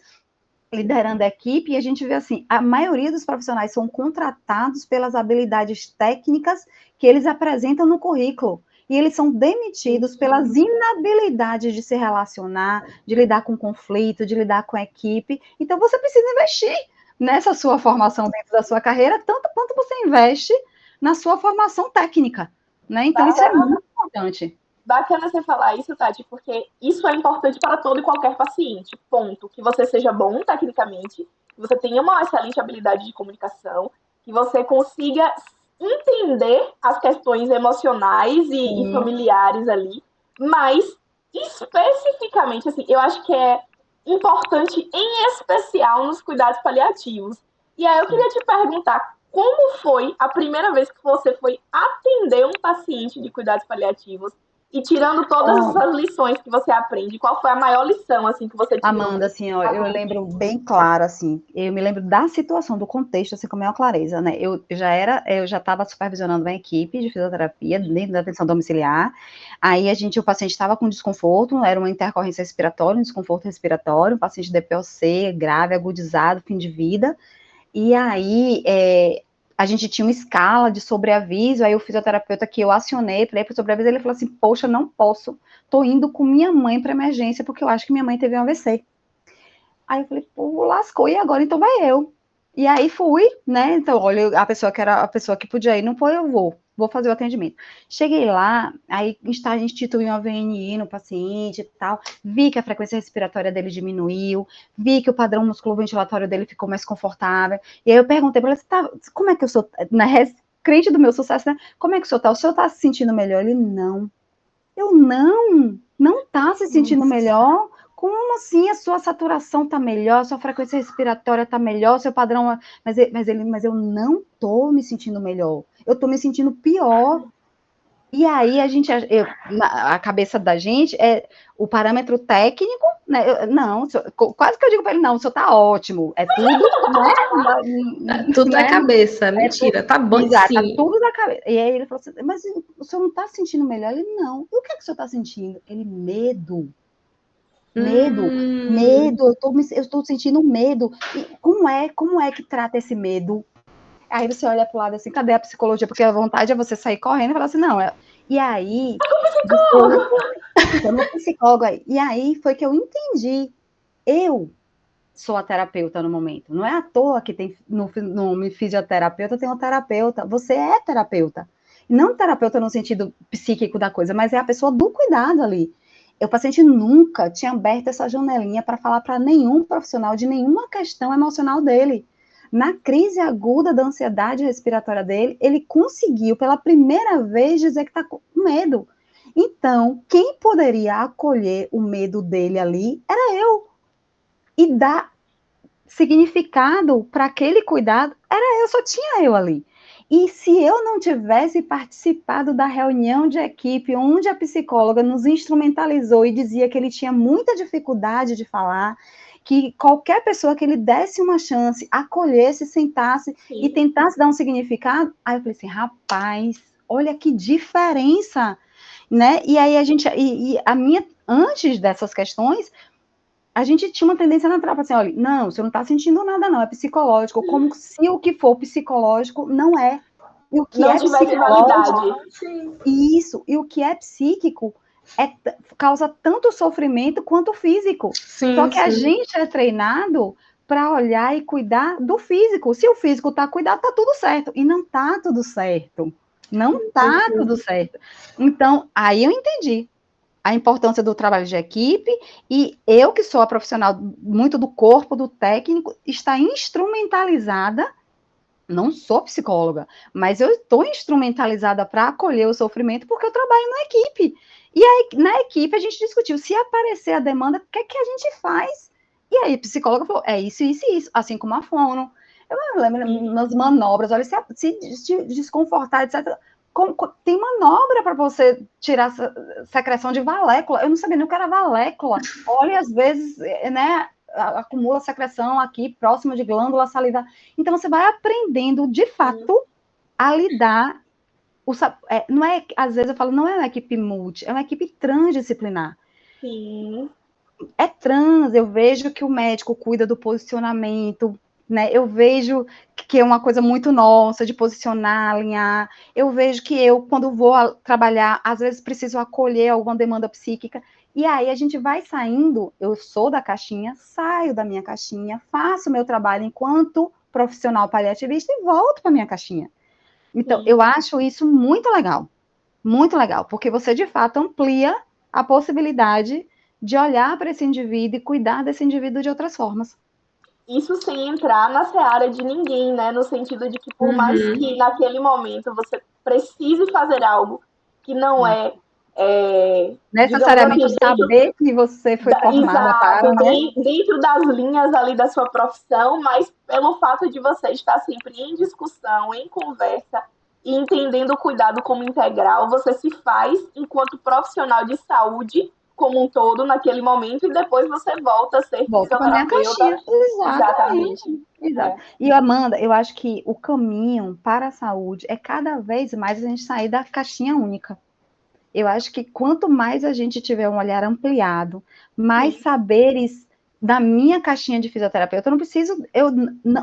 liderando a equipe, e a gente vê assim, a maioria dos profissionais são contratados pelas habilidades técnicas que eles apresentam no currículo, e eles são demitidos pelas inabilidades de se relacionar, de lidar com conflito, de lidar com a equipe. Então, você precisa investir nessa sua formação dentro da sua carreira, tanto quanto você investe na sua formação técnica, né? Então, isso é muito importante. Bacana você falar isso, Tati, porque isso é importante para todo e qualquer paciente. Ponto. Que você seja bom tecnicamente, que você tenha uma excelente habilidade de comunicação, que você consiga entender as questões emocionais e familiares ali, mas especificamente, assim, eu acho que é importante, em especial, nos cuidados paliativos. E aí eu queria te perguntar, como foi a primeira vez que você foi atender um paciente de cuidados paliativos? E tirando todas essas lições que você aprende, qual foi a maior lição, assim, que você tirou? Amanda, assim, ó, eu lembro bem claro, assim, eu me lembro da situação, do contexto, assim, com a maior clareza, né? Eu já estava supervisionando uma equipe de fisioterapia dentro da atenção domiciliar. Aí o paciente estava com desconforto, era uma intercorrência respiratória, um desconforto respiratório, um paciente DPOC, grave, agudizado, fim de vida. E aí, a gente tinha uma escala de sobreaviso, aí o fisioterapeuta que eu acionei para ir para o sobreaviso, ele falou assim, poxa, não posso, tô indo com minha mãe para emergência, porque eu acho que minha mãe teve um AVC. Aí eu falei, pô, lascou, e agora então vai eu. E aí fui, né, então, olha, a pessoa que era a pessoa que podia ir, não foi, eu vou fazer o atendimento. Cheguei lá, aí a gente instituiu uma VNI no paciente e tal, vi que a frequência respiratória dele diminuiu, vi que o padrão musculoventilatório dele ficou mais confortável, e aí eu perguntei para ele, tá, como é que eu sou, crente do meu sucesso, né, como é que o senhor tá se sentindo melhor? Ele, não. Eu, não tá se sentindo melhor? Como assim a sua saturação tá melhor, a sua frequência respiratória tá melhor, seu padrão, mas eu não tô me sentindo melhor, eu tô me sentindo pior. E aí a cabeça da gente é o parâmetro técnico, né? Não, quase que eu digo para ele, não, o senhor tá ótimo, é tudo, né? Tudo da Né? cabeça, mentira, tá bom, Exato, tá sim. tudo da cabeça. E aí ele falou assim, mas o senhor não tá se sentindo melhor? Ele, não. E o que é que o senhor tá sentindo? Ele, medo. Medo, eu estou sentindo medo. E como é que trata esse medo? Aí você olha pro lado assim, cadê a psicologia? Porque a vontade é você sair correndo e falar assim, não. E aí, chama o psicólogo aí. E aí foi que eu entendi. Eu sou a terapeuta no momento. Não é à toa que tem no nome fisioterapeuta, tem um terapeuta. Você é terapeuta. Não terapeuta no sentido psíquico da coisa, mas é a pessoa do cuidado ali. O paciente nunca tinha aberto essa janelinha para falar para nenhum profissional de nenhuma questão emocional dele. Na crise aguda da ansiedade respiratória dele, ele conseguiu pela primeira vez dizer que está com medo. Então, quem poderia acolher o medo dele ali era eu. E dar significado para aquele cuidado, só tinha eu ali. E se eu não tivesse participado da reunião de equipe, onde a psicóloga nos instrumentalizou e dizia que ele tinha muita dificuldade de falar, que qualquer pessoa que ele desse uma chance, acolhesse, sentasse e tentasse dar um significado, aí eu falei assim, rapaz, olha que diferença, né? E aí a minha, antes dessas questões, a gente tinha uma tendência natural para assim, olha, não, você não está sentindo nada, não, é psicológico, como se o que for psicológico não é. E o que não é tivesse psicológico, validade. Sim. isso, e o que é psíquico causa tanto sofrimento quanto físico. Sim, só que a sim. gente é treinado para olhar e cuidar do físico. Se o físico está cuidado, está tudo certo. E não está tudo certo. Não está tudo certo. Então, aí eu entendi a importância do trabalho de equipe, e eu, que sou a profissional muito do corpo, do técnico, está instrumentalizada, não sou psicóloga, mas eu estou instrumentalizada para acolher o sofrimento, porque eu trabalho na equipe. E aí, na equipe, a gente discutiu, se aparecer a demanda, o que é que a gente faz? E aí, a psicóloga falou, é isso, isso e isso, assim como a fono. Eu lembro nas manobras, olha, se desconfortar, etc., tem manobra para você tirar secreção de valécula. Eu não sabia nem o que era valécula. Olha, às vezes, né, acumula secreção aqui, próxima de glândula salivar. Então, você vai aprendendo, de fato, a lidar. Não é, às vezes eu falo, não é uma equipe multi, é uma equipe transdisciplinar. Sim. É trans, eu vejo que o médico cuida do posicionamento, né? Eu vejo que é uma coisa muito nossa de posicionar, alinhar. Eu vejo que eu, quando vou trabalhar, às vezes preciso acolher alguma demanda psíquica. E aí a gente vai saindo, eu sou da caixinha, saio da minha caixinha, faço meu trabalho enquanto profissional paliativista e volto para minha caixinha. Então, eu acho isso muito legal, porque você de fato amplia a possibilidade de olhar para esse indivíduo e cuidar desse indivíduo de outras formas. Isso sem entrar na seara de ninguém, né? No sentido de que, por mais que naquele momento você precise fazer algo que não é necessariamente digamos assim, saber que você foi formada para, né? dentro das linhas ali da sua profissão, mas pelo fato de você estar sempre em discussão, em conversa, e entendendo o cuidado como integral, você se faz enquanto profissional de saúde como um todo naquele momento e depois você volta a ser Volta para minha fisioterapeuta. caixinha. Exatamente. Exatamente. Exato. E Amanda, eu acho que o caminho para a saúde é cada vez mais a gente sair da caixinha única. Eu acho que quanto mais a gente tiver um olhar ampliado, mais saberes da minha caixinha de fisioterapeuta, eu não preciso,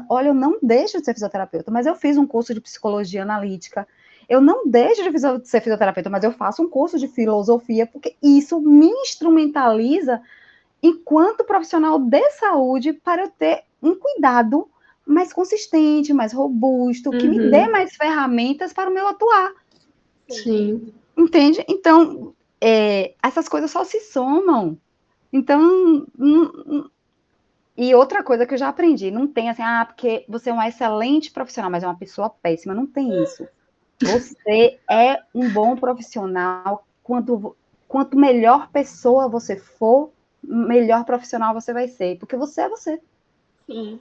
olha, eu não deixo de ser fisioterapeuta, mas eu fiz um curso de psicologia analítica, eu não deixo de ser fisioterapeuta, mas eu faço um curso de filosofia, porque isso me instrumentaliza enquanto profissional de saúde para eu ter um cuidado mais consistente, mais robusto, que me dê mais ferramentas para o meu atuar. Sim. Entende? Então, essas coisas só se somam. Então, e outra coisa que eu já aprendi, não tem assim, porque você é um excelente profissional, mas é uma pessoa péssima, não tem isso. Você é um bom profissional, quanto melhor pessoa você for, melhor profissional você vai ser, porque você é você. Sim.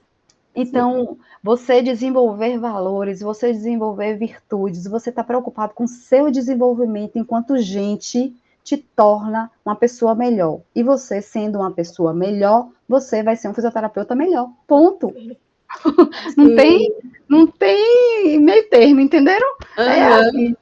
Então, você desenvolver valores, você desenvolver virtudes, você está preocupado com o seu desenvolvimento enquanto gente te torna uma pessoa melhor. E você, sendo uma pessoa melhor, você vai ser um fisioterapeuta melhor. Ponto. Não tem meio termo, entenderam? É assim.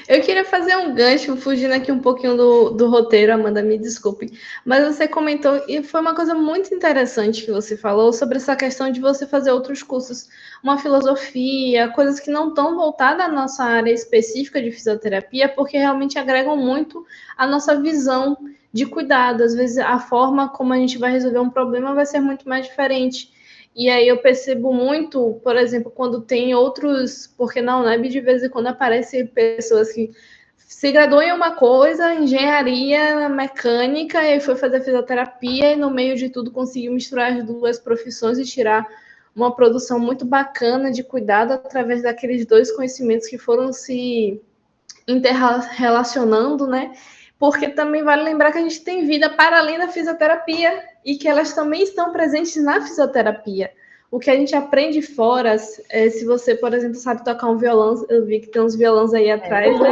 Eu queria fazer um gancho, fugindo aqui um pouquinho do roteiro, Amanda, me desculpe. Mas você comentou, e foi uma coisa muito interessante que você falou sobre essa questão de você fazer outros cursos, uma filosofia, coisas que não estão voltadas à nossa área específica de fisioterapia, porque realmente agregam muito a nossa visão de cuidado. Às vezes a forma como a gente vai resolver um problema vai ser muito mais diferente. E aí eu percebo muito, por exemplo, quando tem outros, porque na UNEB de vez em quando aparecem pessoas que se graduou em uma coisa, engenharia mecânica, e foi fazer fisioterapia, e no meio de tudo conseguiu misturar as duas profissões e tirar uma produção muito bacana de cuidado através daqueles dois conhecimentos que foram se interrelacionando, né? Porque também vale lembrar que a gente tem vida para além da fisioterapia e que elas também estão presentes na fisioterapia. O que a gente aprende fora, se você, por exemplo, sabe tocar um violão, eu vi que tem uns violões aí atrás, né?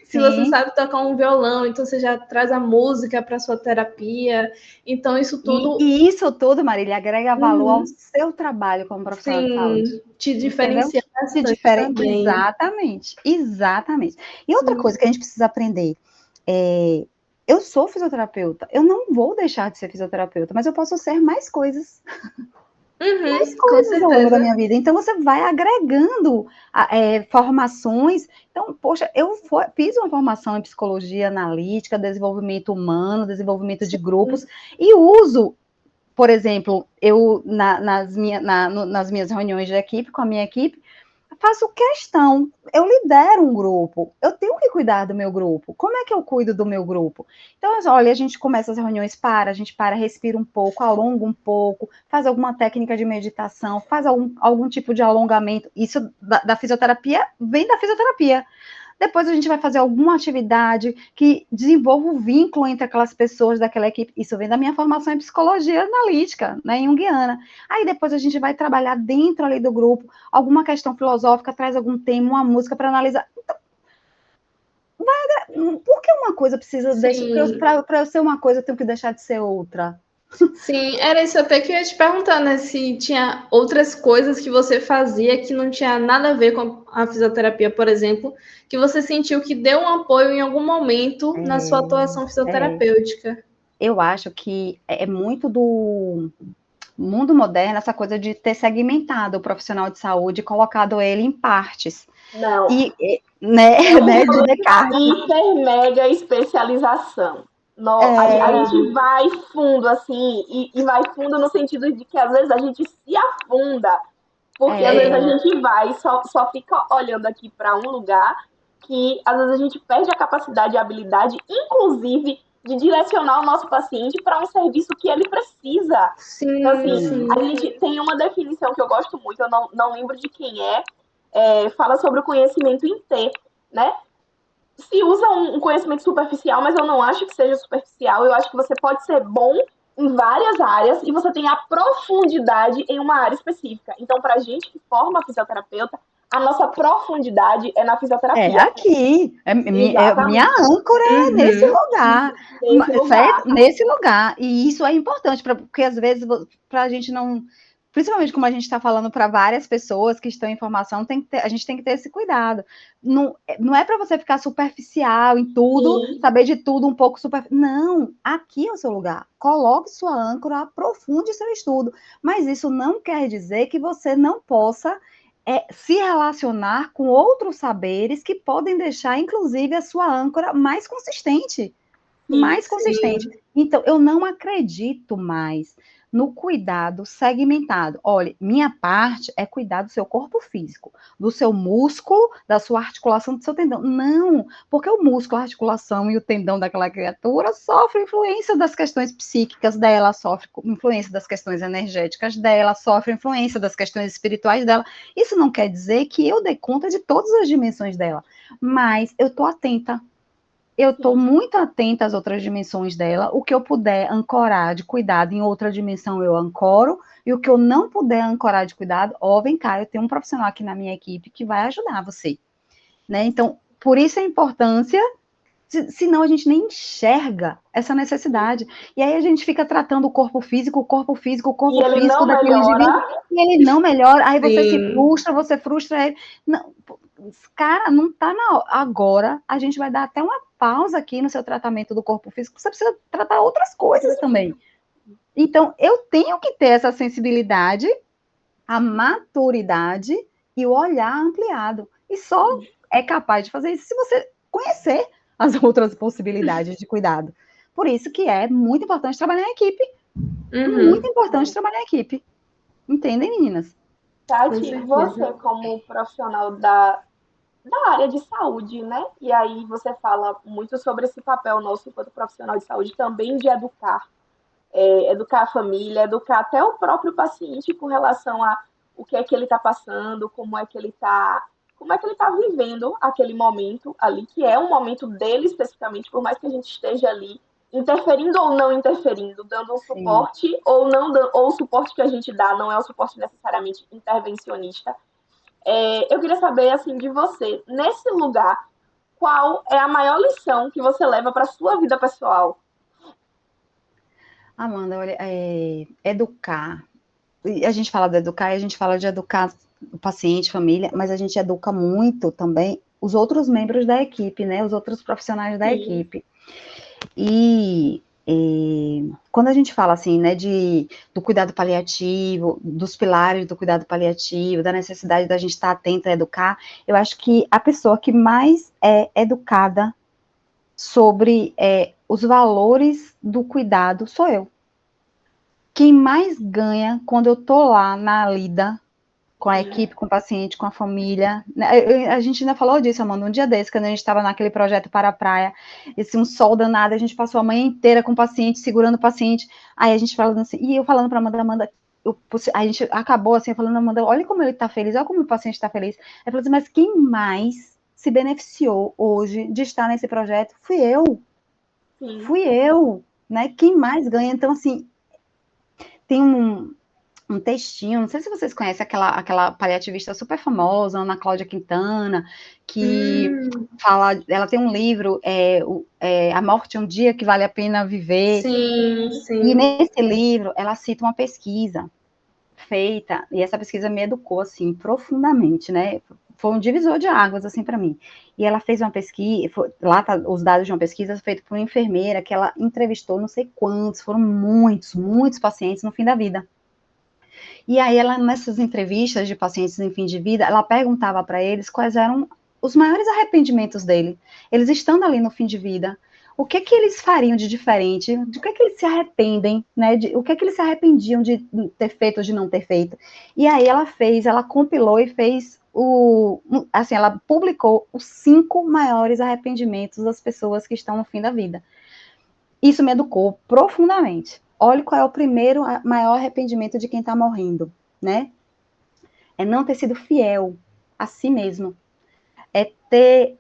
Se você sabe tocar um violão, então você já traz a música para sua terapia. Então, isso tudo. E isso tudo, Marília, agrega valor ao seu trabalho como profissional de saúde. Te diferencia bastante também. Exatamente. E outra coisa que a gente precisa aprender eu sou fisioterapeuta, eu não vou deixar de ser fisioterapeuta, mas eu posso ser mais coisas. Mais coisas ao longo da minha vida. Então, você vai agregando formações. Então, poxa, eu fiz uma formação em psicologia analítica, desenvolvimento humano, desenvolvimento de grupos, e uso, por exemplo, eu nas minhas reuniões de equipe, com a minha equipe, faço questão, eu lidero um grupo, eu tenho que cuidar do meu grupo. Como é que eu cuido do meu grupo? Então, olha, a gente começa as reuniões, a gente respira um pouco, alonga um pouco, faz alguma técnica de meditação, faz algum tipo de alongamento. Isso da fisioterapia vem da fisioterapia. Depois a gente vai fazer alguma atividade que desenvolva o vínculo entre aquelas pessoas daquela equipe. Isso vem da minha formação em psicologia analítica, né, junguiana. Aí depois a gente vai trabalhar dentro ali do grupo, alguma questão filosófica, traz algum tema, uma música para analisar. Então, por que uma coisa precisa deixar... Para eu ser uma coisa, eu tenho que deixar de ser outra? Sim, era isso até que eu ia te perguntar, né? Se tinha outras coisas que você fazia que não tinha nada a ver com a fisioterapia, por exemplo, que você sentiu que deu um apoio em algum momento na sua atuação fisioterapêutica. Eu acho que é muito do mundo moderno essa coisa de ter segmentado o profissional de saúde e colocado ele em partes. Não. Né, de Descartes. Hipermédia especialização. A gente vai fundo, assim, e vai fundo no sentido de que às vezes a gente se afunda, porque às vezes a gente vai só fica olhando aqui para um lugar que às vezes a gente perde a capacidade e a habilidade, inclusive, de direcionar o nosso paciente para um serviço que ele precisa. Sim, então, assim, a gente tem uma definição que eu gosto muito, eu não lembro de quem fala sobre o conhecimento em T, né? Se usa um conhecimento superficial, mas eu não acho que seja superficial. Eu acho que você pode ser bom em várias áreas e você tem a profundidade em uma área específica. Então, para a gente que forma fisioterapeuta, a nossa profundidade é na É fisioterapia. aqui, minha Exatamente. âncora é nesse Uhum. lugar, Nesse lugar. certo? Nesse lugar. E isso é importante, porque às vezes, para a gente não. Principalmente como a gente está falando para várias pessoas que estão em formação, a gente tem que ter esse cuidado. Não é para você ficar superficial em tudo, Sim, saber de tudo um pouco superficial. Não, aqui é o seu lugar. Coloque sua âncora, aprofunde seu estudo. Mas isso não quer dizer que você não possa se relacionar com outros saberes que podem deixar, inclusive, a sua âncora mais consistente. sim, Mais consistente. Sim. Então, eu não acredito mais no cuidado segmentado. Olha, minha parte é cuidar do seu corpo físico, do seu músculo, da sua articulação, do seu tendão. Não, porque o músculo, a articulação e o tendão daquela criatura sofrem influência das questões psíquicas dela, sofre influência das questões energéticas dela, sofre influência das questões espirituais dela. Isso não quer dizer que eu dê conta de todas as dimensões dela, mas eu estou atenta, eu estou sim. muito atenta às outras dimensões dela. O que eu puder ancorar de cuidado em outra dimensão, eu ancoro. E o que eu não puder ancorar de cuidado, vem cá, eu tenho um profissional aqui na minha equipe que vai ajudar você. Né? Então, por isso a importância, senão a gente nem enxerga essa necessidade. E aí a gente fica tratando o corpo físico, o corpo físico, o E corpo ele físico não daquele indivíduo, melhora. e ele não melhora. Aí você se Sim. você frustra ele. Não, cara, não tá na hora. Agora a gente vai dar até uma pausa aqui no seu tratamento do corpo físico, você precisa tratar outras coisas também. Então, eu tenho que ter essa sensibilidade, a maturidade e o olhar ampliado. E só é capaz de fazer isso se você conhecer as outras possibilidades de cuidado. Por isso que é muito importante trabalhar em equipe. Muito Uhum. importante trabalhar em equipe. Entendem, meninas? Com Tati, você certeza. como profissional da área de saúde, né? E aí você fala muito sobre esse papel nosso enquanto profissional de saúde também de educar, educar a família, educar até o próprio paciente com relação a o que é que ele está passando, como é que ele está vivendo aquele momento ali, que é um momento dele especificamente, por mais que a gente esteja ali interferindo ou não interferindo, dando um Sim. suporte ou não, ou o suporte que a gente dá não é um suporte necessariamente intervencionista. Eu queria saber assim de você, nesse lugar, qual é a maior lição que você leva para sua vida pessoal? Amanda, olha, educar. E a gente fala de educar e a gente fala de educar o paciente, família, mas a gente educa muito também os outros membros da equipe, né? Os outros profissionais da Sim, equipe. E quando a gente fala assim, né, do cuidado paliativo, dos pilares do cuidado paliativo, da necessidade da gente estar atenta a educar, eu acho que a pessoa que mais é educada sobre os valores do cuidado sou eu. Quem mais ganha quando eu tô lá na lida com a equipe, com o paciente, com a família. A gente ainda falou disso, Amanda, um dia desse, quando a gente estava naquele projeto para a praia, esse um sol danado, a gente passou a manhã inteira com o paciente, segurando o paciente, aí a gente falando assim, e eu falando para Amanda, a gente acabou assim, falando, Amanda, olha como ele está feliz, olha como o paciente está feliz. Ela falou assim, mas quem mais se beneficiou hoje de estar nesse projeto? sim. Fui eu, né? Quem mais ganha? Então, assim, tem um textinho, não sei se vocês conhecem aquela paliativista super famosa, Ana Cláudia Quintana, que fala, ela tem um livro, A Morte é um Dia que Vale a Pena Viver, Sim, e sim. nesse livro ela cita uma pesquisa feita, e essa pesquisa me educou, assim, profundamente, né, foi um divisor de águas, assim, para mim, e ela fez uma pesquisa, lá tá os dados de uma pesquisa feita por uma enfermeira, que ela entrevistou não sei quantos, foram muitos, muitos pacientes no fim da vida. E aí ela, nessas entrevistas de pacientes em fim de vida, ela perguntava para eles quais eram os maiores arrependimentos dele. Eles estando ali no fim de vida, o que que eles fariam de diferente? De que eles se arrependem, né? O que que eles se arrependiam de ter feito ou de não ter feito? E aí ela compilou e fez assim, ela publicou os 5 maiores arrependimentos das pessoas que estão no fim da vida. Isso me educou profundamente. Olha qual é o primeiro maior arrependimento de quem está morrendo, né? É não ter sido fiel a si mesmo. É ter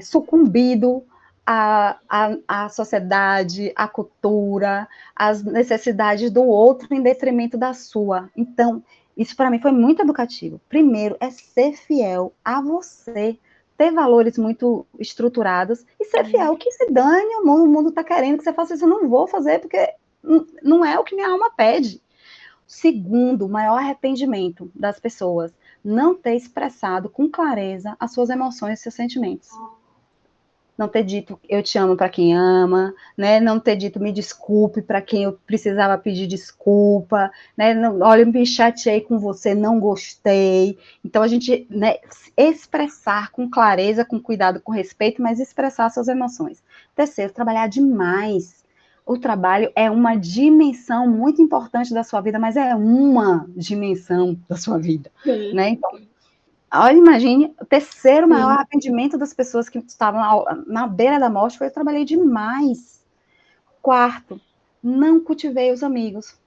sucumbido à sociedade, à cultura, às necessidades do outro em detrimento da sua. Então, Isso para mim foi muito educativo. Primeiro é ser fiel a você, ter valores muito estruturados e ser fiel. Que se dane, o mundo está querendo que você faça isso, eu não vou fazer porque não é o que minha alma pede. Segundo, o maior arrependimento das pessoas, não ter expressado com clareza as suas emoções e seus sentimentos. Não ter dito eu te amo para quem ama, né? Não ter dito me desculpe para quem eu precisava pedir desculpa, né? Não, olha, eu me chateei com você, não gostei. Então a gente, né, expressar com clareza, com cuidado, com respeito, mas expressar suas emoções. Terceiro, trabalhar demais. O trabalho é uma dimensão muito importante da sua vida, mas é uma dimensão da sua vida, né? Então, olha, imagine, o terceiro maior arrependimento das pessoas que estavam na beira da morte foi eu trabalhei demais. Quarto, não cultivei os amigos.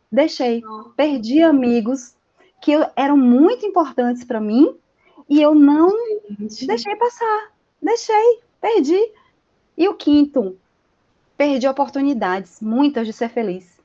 Perdi amigos que eram muito importantes para mim e eu não deixei passar. Perdi. E o quinto, perdi oportunidades, muitas de ser feliz.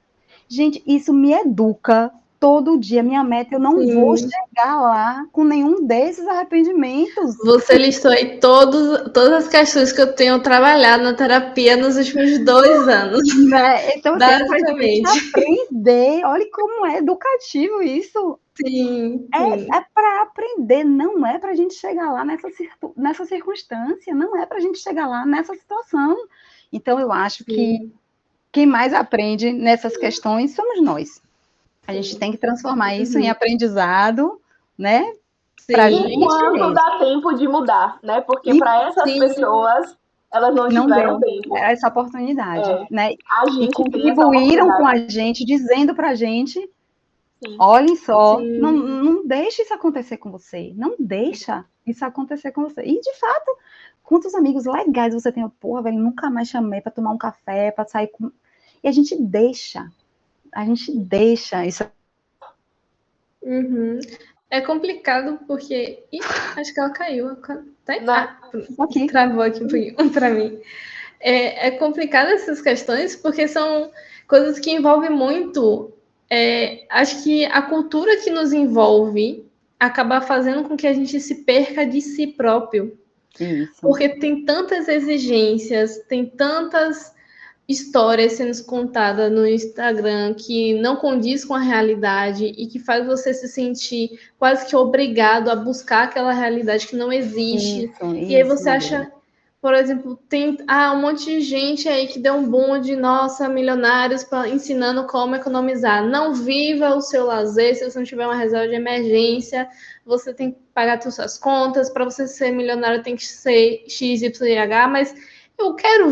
Gente, isso me educa todo dia. Minha meta, eu não vou chegar lá com nenhum desses arrependimentos. Você listou aí todas as questões que eu tenho trabalhado na terapia nos últimos 2 anos. Né? Então, assim, é pra gente Basicamente. aprender. Olha como é educativo isso. Sim. É para aprender, não é para a gente chegar lá nessa circunstância, não é para a gente chegar lá nessa situação. Então, eu acho que quem mais aprende nessas questões somos nós. A gente tem que transformar isso em aprendizado, né? Pra gente Enquanto mesmo. dá tempo de mudar, né? Porque para essas pessoas, elas não tiveram tempo. Essa oportunidade, né? A E gente tem essa contribuíram com a oportunidade. gente, dizendo pra gente, olhem só, não deixe isso acontecer com você. Não deixa isso acontecer com você. E, de fato, quantos amigos legais você tem? Porra, velho, nunca mais chamei pra tomar um café, pra sair com... E a gente deixa isso. É complicado porque... Ih, acho que ela caiu. Aqui. Travou aqui um pouquinho pra mim. É complicado essas questões porque são coisas que envolvem muito... acho que a cultura que nos envolve acaba fazendo com que a gente se perca de si próprio. Isso. Porque tem tantas exigências, tem tantas histórias sendo contadas no Instagram que não condiz com a realidade e que faz você se sentir quase que obrigado a buscar aquela realidade que não existe. E aí você acha, por exemplo, tem um monte de gente aí que deu um boom de, nossa, milionários ensinando como economizar. Não viva o seu lazer se você não tiver uma reserva de emergência. Você tem que pagar suas contas. Para você ser milionário tem que ser X, Y, H, mas eu quero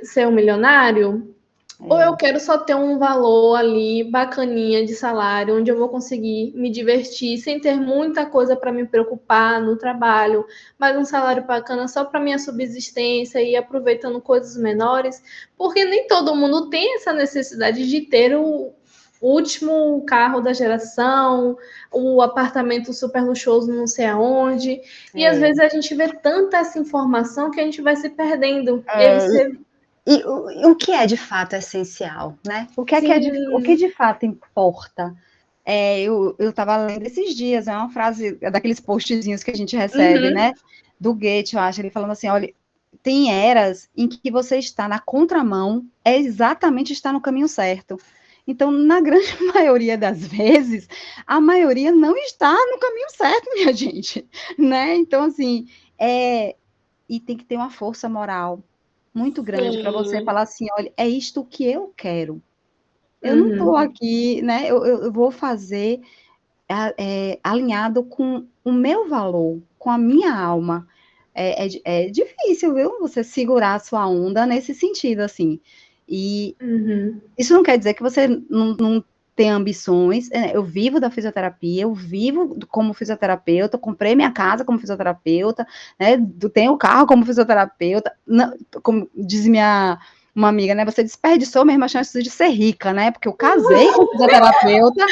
ser um milionário? Ou eu quero só ter um valor ali bacaninha de salário, onde eu vou conseguir me divertir sem ter muita coisa para me preocupar no trabalho, mas um salário bacana só para minha subsistência e aproveitando coisas menores, porque nem todo mundo tem essa necessidade de ter o último carro da geração, o apartamento super luxuoso não sei aonde, e às vezes a gente vê tanta essa informação que a gente vai se perdendo. E o que é de fato essencial, né? O que de fato importa? Eu estava lendo esses dias, é uma frase daqueles postzinhos que a gente recebe, né? Do Goethe, eu acho, ele falando assim, olha, tem eras em que você está na contramão, é exatamente estar no caminho certo. Então, na grande maioria das vezes, a maioria não está no caminho certo, minha gente, né? Então, assim, e tem que ter uma força moral muito grande para você falar assim, olha, é isto que eu quero. Eu não estou aqui, né? Eu vou fazer alinhado com o meu valor, com a minha alma. É difícil, viu? Você segurar a sua onda nesse sentido, assim. E isso não quer dizer que você não tem ambições. Eu vivo da fisioterapia, eu vivo como fisioterapeuta, comprei minha casa como fisioterapeuta, né? Tenho carro como fisioterapeuta. Não, como diz uma amiga, né? Você desperdiçou mesmo a chance de ser rica, né? Porque eu casei com fisioterapeuta.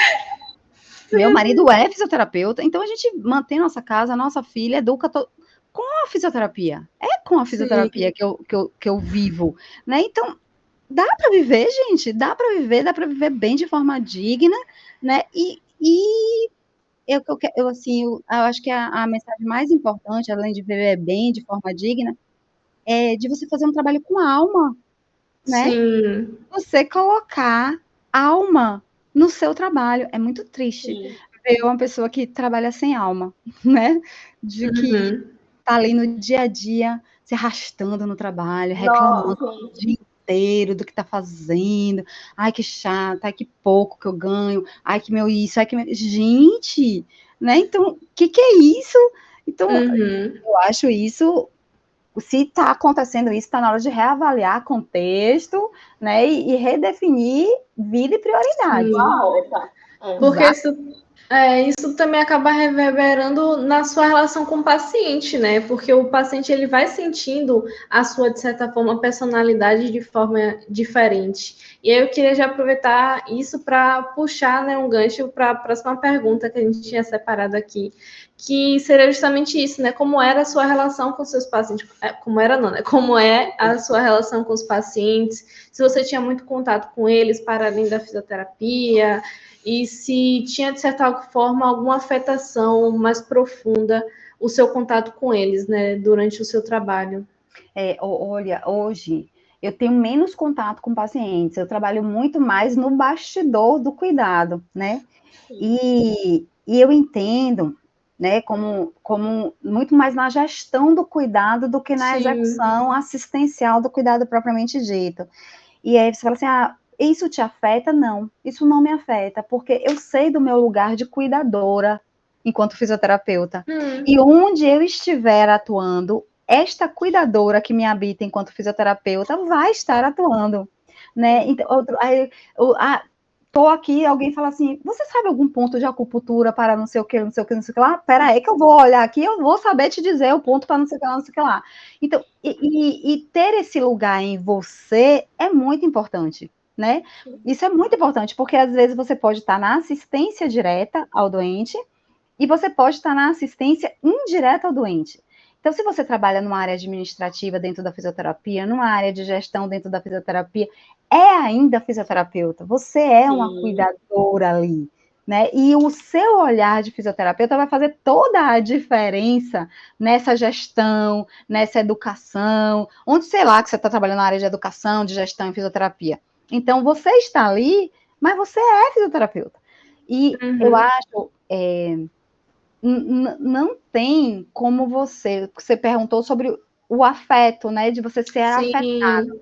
Meu marido é fisioterapeuta, então a gente mantém nossa casa, nossa filha, educa com a fisioterapia. É com a fisioterapia que eu vivo, né? Então, dá para viver, gente, dá para viver bem de forma digna, né? E eu acho que a mensagem mais importante, além de viver bem, de forma digna, é de você fazer um trabalho com alma, né? Sim. Você colocar alma no seu trabalho. É muito triste Sim. ver uma pessoa que trabalha sem alma, né? De que Uhum. tá ali no dia a dia, se arrastando no trabalho, Nossa, reclamando o dia inteiro do que tá fazendo. Ai, que chato, ai, que pouco que eu ganho, ai, que meu isso, ai, que meu... Gente, né? Então, o que é isso? Então, Uhum. eu acho isso, se está acontecendo isso, está na hora de reavaliar contexto, né? E redefinir vida e prioridades. uma Sim. rota. Porque Exato. isso também acaba reverberando na sua relação com o paciente, né? Porque o paciente ele vai sentindo a sua, de certa forma, personalidade de forma diferente. E aí eu queria já aproveitar isso para puxar, né, um gancho para a próxima pergunta que a gente tinha separado aqui, que seria justamente isso, né? Como era a sua relação com seus pacientes? Como era, não, né? Como é a sua relação com os pacientes? Se você tinha muito contato com eles para além da fisioterapia, e se tinha, de certa forma, alguma afetação mais profunda o seu contato com eles, né, durante o seu trabalho. Olha, hoje eu tenho menos contato com pacientes, eu trabalho muito mais no bastidor do cuidado, né? E eu entendo, né, como muito mais na gestão do cuidado do que na Sim. execução assistencial do cuidado propriamente dito. E aí você fala assim, isso te afeta? Não, isso não me afeta, porque eu sei do meu lugar de cuidadora enquanto fisioterapeuta. E onde eu estiver atuando, esta cuidadora que me habita enquanto fisioterapeuta vai estar atuando, né? Então, tô aqui, alguém fala assim, você sabe algum ponto de acupuntura para não sei o que, não sei o que, não sei o que lá? Pera aí que eu vou olhar aqui, eu vou saber te dizer o ponto para não sei o que lá, não sei o que lá. Então, e ter esse lugar em você é muito importante, né? Isso é muito importante, porque às vezes você pode estar na assistência direta ao doente e você pode estar na assistência indireta ao doente. Então, se você trabalha numa área administrativa dentro da fisioterapia, numa área de gestão dentro da fisioterapia, é ainda fisioterapeuta. Você é uma Sim. cuidadora ali, né? E o seu olhar de fisioterapeuta vai fazer toda a diferença nessa gestão, nessa educação, onde sei lá que você está trabalhando na área de educação, de gestão e fisioterapia. Então, você está ali, mas você é fisioterapeuta. E eu acho não tem como você perguntou sobre o afeto, né, de você ser afetado. Sim.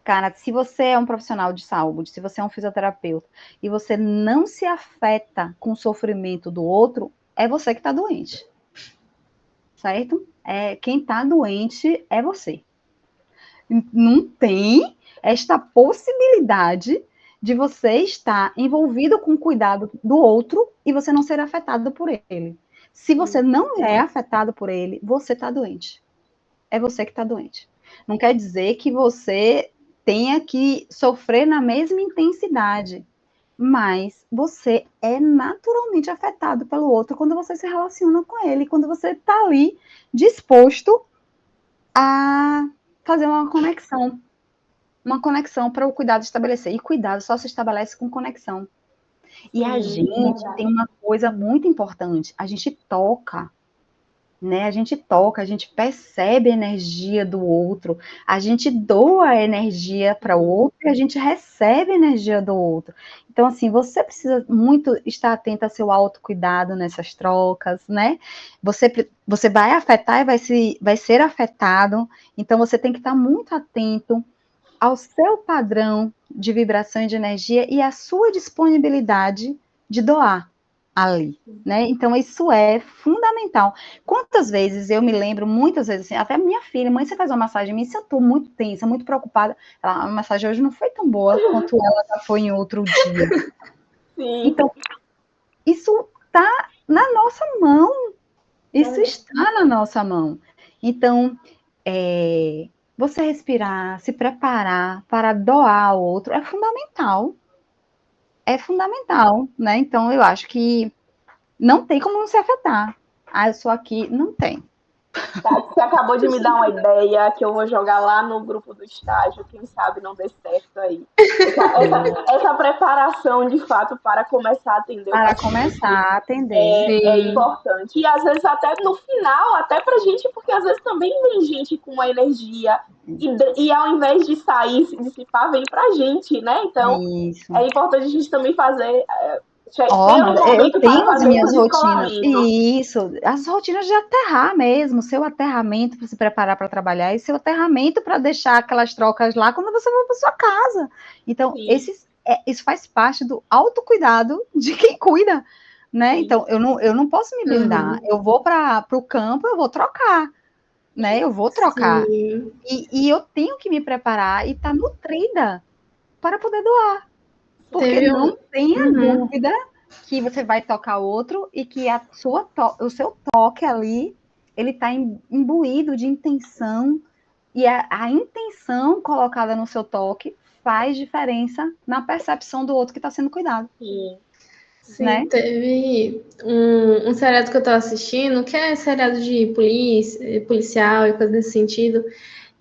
Cara, se você é um profissional de saúde, se você é um fisioterapeuta e você não se afeta com o sofrimento do outro, é você que está doente, certo? Quem está doente é você. Não tem esta possibilidade de você estar envolvido com o cuidado do outro e você não ser afetado por ele. Se você não é afetado por ele, você está doente. É você que está doente. Não quer dizer que você tenha que sofrer na mesma intensidade, mas você é naturalmente afetado pelo outro quando você se relaciona com ele, quando você está ali disposto a fazer uma conexão para o cuidado estabelecer. E cuidado só se estabelece com conexão. E a Sim, gente tem uma coisa muito importante, a gente toca, né? A gente toca, a gente percebe a energia do outro, a gente doa energia para o outro e a gente recebe a energia do outro. Então, assim, você precisa muito estar atento ao seu autocuidado nessas trocas, né? Você vai afetar e vai ser afetado, então você tem que estar muito atento ao seu padrão de vibração e de energia e à sua disponibilidade de doar ali, né? Então isso é fundamental. Quantas vezes eu me lembro, muitas vezes, assim, até minha filha, mãe, você faz uma massagem em mim, se eu tô muito tensa, muito preocupada, a massagem hoje não foi tão boa quanto ela já foi em outro dia. sim. Então, isso está na nossa mão, isso está na nossa mão. Então, você respirar, se preparar para doar ao outro é fundamental, né? Então, eu acho que não tem como não se afetar. Eu sou aqui, não tem. Tá, você acabou de me dar uma ideia que eu vou jogar lá no grupo do estágio, quem sabe não dê certo aí. Essa preparação, de fato, para começar a atender o Para paciente começar a atender. é Sim, importante. E às vezes até no final, até pra gente, porque às vezes também vem gente com uma energia e ao invés de sair, se dissipar, vem pra gente, né? Então Isso. é importante a gente também fazer, Ó, ter um Amanda, eu momento para tenho as fazer esse minhas rotinas. descolamento. Isso, as rotinas de aterrar mesmo, seu aterramento para se preparar para trabalhar e seu aterramento para deixar aquelas trocas lá quando você vai para sua casa. Então, Sim, isso faz parte do autocuidado de quem cuida, né? sim, Então, eu não posso me blindar. uhum, Eu vou para o campo, eu vou trocar, né? Eu vou trocar. sim, E eu tenho que me preparar e estar nutrida para poder doar. Porque teve não um, tenha uhum, dúvida que você vai tocar outro e que o seu toque ali, ele está imbuído de intenção, e a intenção colocada no seu toque faz diferença na percepção do outro que está sendo cuidado, sim. sim, né? teve um seriado que eu tava assistindo, que é seriado de polícia, policial e coisa nesse sentido.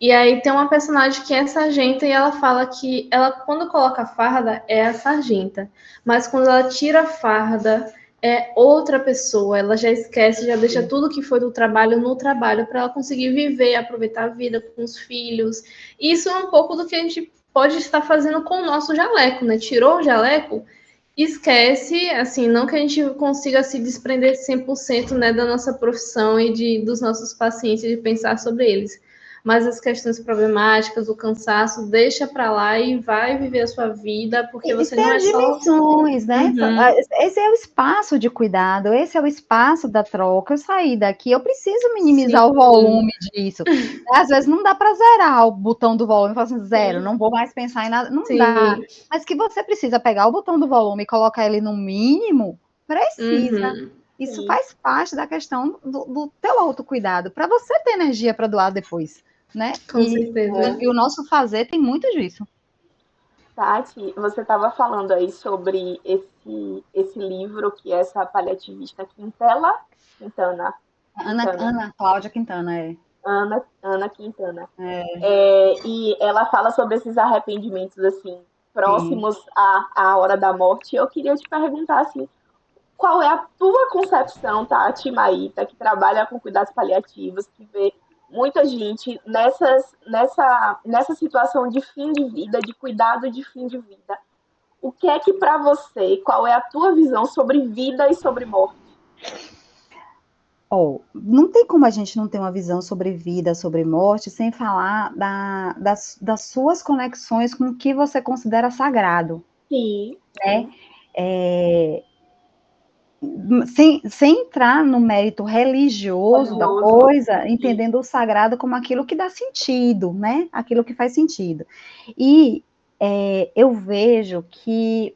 E aí tem uma personagem que é sargenta e ela fala que ela, quando coloca a farda, é a sargenta. Mas quando ela tira a farda, é outra pessoa. Ela já esquece, já deixa tudo que foi do trabalho no trabalho para ela conseguir viver, aproveitar a vida com os filhos. E isso é um pouco do que a gente pode estar fazendo com o nosso jaleco, né? Tirou o jaleco, esquece, assim, não que a gente consiga se desprender 100%, né, da nossa profissão e dos nossos pacientes, de pensar sobre eles, mas as questões problemáticas, o cansaço, deixa para lá e vai viver a sua vida, porque E você tem não é as só... dimensões, né? Uhum, Esse é o espaço de cuidado, esse é o espaço da troca. Eu saí daqui, eu preciso sim, minimizar o volume disso. Às vezes não dá para zerar o botão do volume, falar assim, zero, Sim, não vou mais pensar em nada, não dá. sim, Mas que você precisa pegar o botão do volume e colocar ele no mínimo, precisa. uhum, Isso sim. faz parte da questão do teu autocuidado, para você ter energia para doar depois, né? com É. certeza. E o nosso fazer tem muito disso. Tati, você estava falando aí sobre esse livro que essa paliativista Quintana, Quintana, Ana Cláudia Quintana, é. Ana Quintana. É, E ela fala sobre esses arrependimentos assim sim. próximos à hora da morte. Eu queria te perguntar assim, qual é a tua concepção, Tati Maíta, que trabalha com cuidados paliativos, que vê muita gente nessa situação de fim de vida, de cuidado de fim de vida? O que é que para você, qual é a tua visão sobre vida e sobre morte? Oh, não tem como a gente não ter uma visão sobre vida, sobre morte, sem falar das suas conexões com o que você considera sagrado, Sim, né? sim, É, sem entrar no mérito religioso da religioso. coisa, Sim, entendendo o sagrado como aquilo que dá sentido, né? Aquilo que faz sentido. E eu vejo que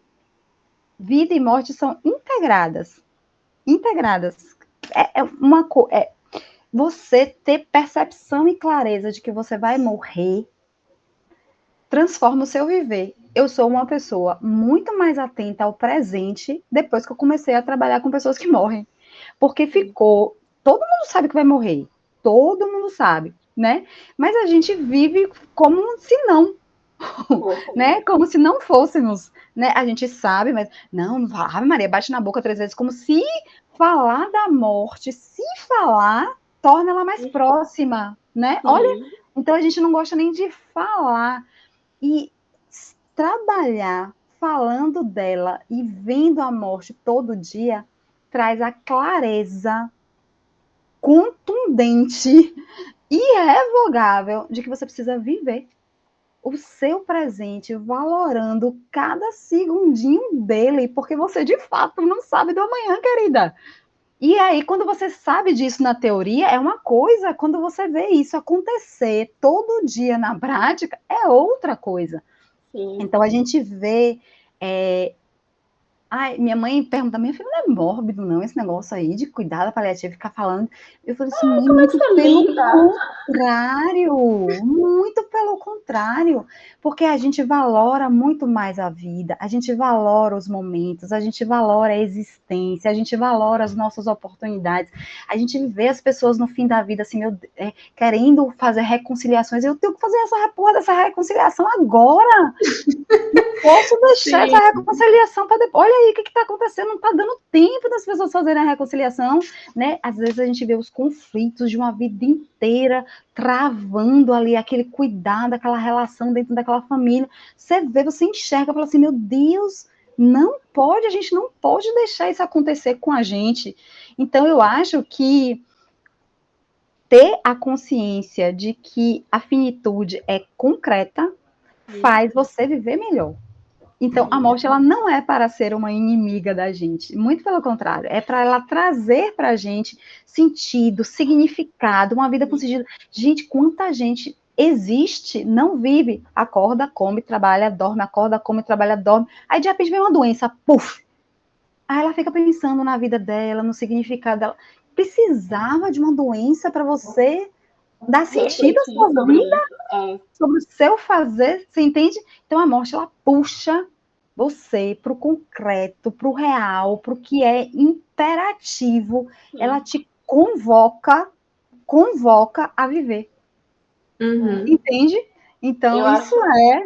vida e morte são integradas. Integradas. Você ter percepção e clareza de que você vai morrer transforma o seu viver. Eu sou uma pessoa muito mais atenta ao presente depois que eu comecei a trabalhar com pessoas que morrem. Porque sim. ficou. Todo mundo sabe que vai morrer. Todo mundo sabe, né? Mas a gente vive como se não, Fôssemos. né? Como se não fôssemos, né? A gente sabe, mas não fala, Ave Maria, bate na boca 3 vezes, como se falar da morte, se falar, torna ela mais próxima, né? Olha, Sim, então a gente não gosta nem de falar. E trabalhar falando dela e vendo a morte todo dia traz a clareza contundente e irrevogável de que você precisa viver o seu presente, valorando cada segundinho dele, porque você de fato não sabe do amanhã, querida. E aí, quando você sabe disso na teoria, é uma coisa, quando você vê isso acontecer todo dia na prática, é outra coisa. sim. Então, a gente vê. Ai, minha mãe pergunta, minha filha não é mórbido, não, esse negócio aí de cuidar da paliativa, ficar falando. Eu falei assim, mãe, Como é que muito você pelo lida? contrário, muito pelo contrário. contrário, porque a gente valora muito mais a vida, a gente valora os momentos, a gente valora a existência, a gente valora as nossas oportunidades, a gente vê as pessoas no fim da vida, assim, querendo fazer reconciliações, eu tenho que fazer essa porra dessa reconciliação agora, posso deixar essa reconciliação para depois. Olha aí o que está acontecendo, não está dando tempo das pessoas fazerem a reconciliação, né? Às vezes a gente vê os conflitos de uma vida inteira travando ali aquele cuidado, aquela relação dentro daquela família. Você vê, você enxerga, fala assim, meu Deus, não pode, a gente não pode deixar isso acontecer com a gente. Então eu acho que ter a consciência de que a finitude é concreta faz você viver melhor. Então, a morte, ela não é para ser uma inimiga da gente, muito pelo contrário, é para ela trazer para a gente sentido, significado, uma vida com sentido. Gente, quanta gente existe, não vive, acorda, come, trabalha, dorme, acorda, come, trabalha, dorme, aí de repente vem uma doença, puf! Aí ela fica pensando na vida dela, no significado dela. Precisava de uma doença para você dar sentido à sua vida, sobre o seu fazer, você entende? Então a morte, ela puxa você para o concreto, para o real, para o que é imperativo, ela te convoca a viver. Entende? Então isso é,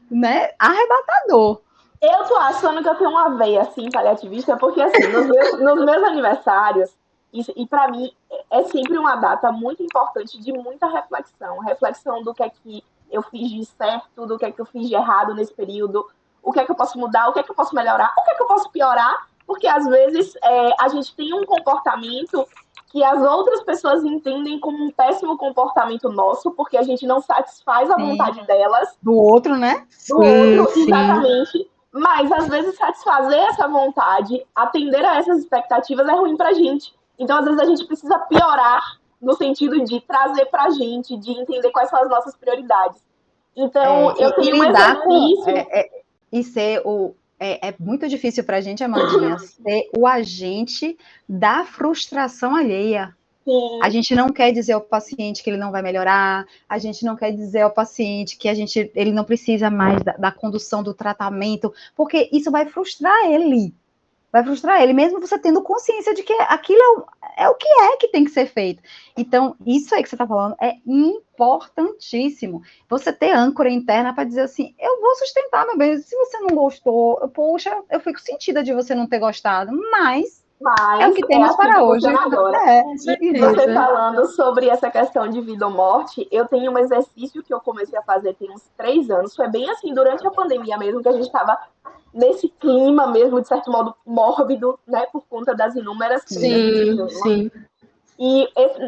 né, arrebatador. Eu tô achando que eu tenho uma veia, assim, paliativista, porque, assim, nos meus aniversários, e para mim é sempre uma data muito importante de muita reflexão. Reflexão do que é que eu fiz de certo, do que é que eu fiz de errado nesse período, o que é que eu posso mudar, o que é que eu posso melhorar, o que é que eu posso piorar, porque às vezes a gente tem um comportamento que as outras pessoas entendem como um péssimo comportamento nosso, porque a gente não satisfaz a vontade delas. Do outro, né? Do outro, exatamente. Mas, às vezes, satisfazer essa vontade, atender a essas expectativas é ruim pra gente. Então, às vezes, a gente precisa piorar no sentido de trazer pra gente, de entender quais são as nossas prioridades. Então, eu tenho um exercício... E ser o... É muito difícil pra gente, Amandinha, ser o agente da frustração alheia. Sim. A gente não quer dizer ao paciente que ele não vai melhorar, a gente não quer dizer ao paciente que ele não precisa mais da condução do tratamento, porque isso vai frustrar ele. Vai frustrar ele, mesmo você tendo consciência de que aquilo é o que tem que ser feito. Então, isso aí que você está falando é importantíssimo. Você ter âncora interna para dizer assim, eu vou sustentar, meu bem, se você não gostou, poxa, eu fico sentida de você não ter gostado, mas é o que temos assim para hoje. Agora. E você falando sobre essa questão de vida ou morte, eu tenho um exercício que eu comecei a fazer tem uns 3 anos. Foi bem assim, durante a pandemia mesmo, que a gente estava nesse clima mesmo, de certo modo, mórbido, né? Por conta das inúmeras coisas. Sim. E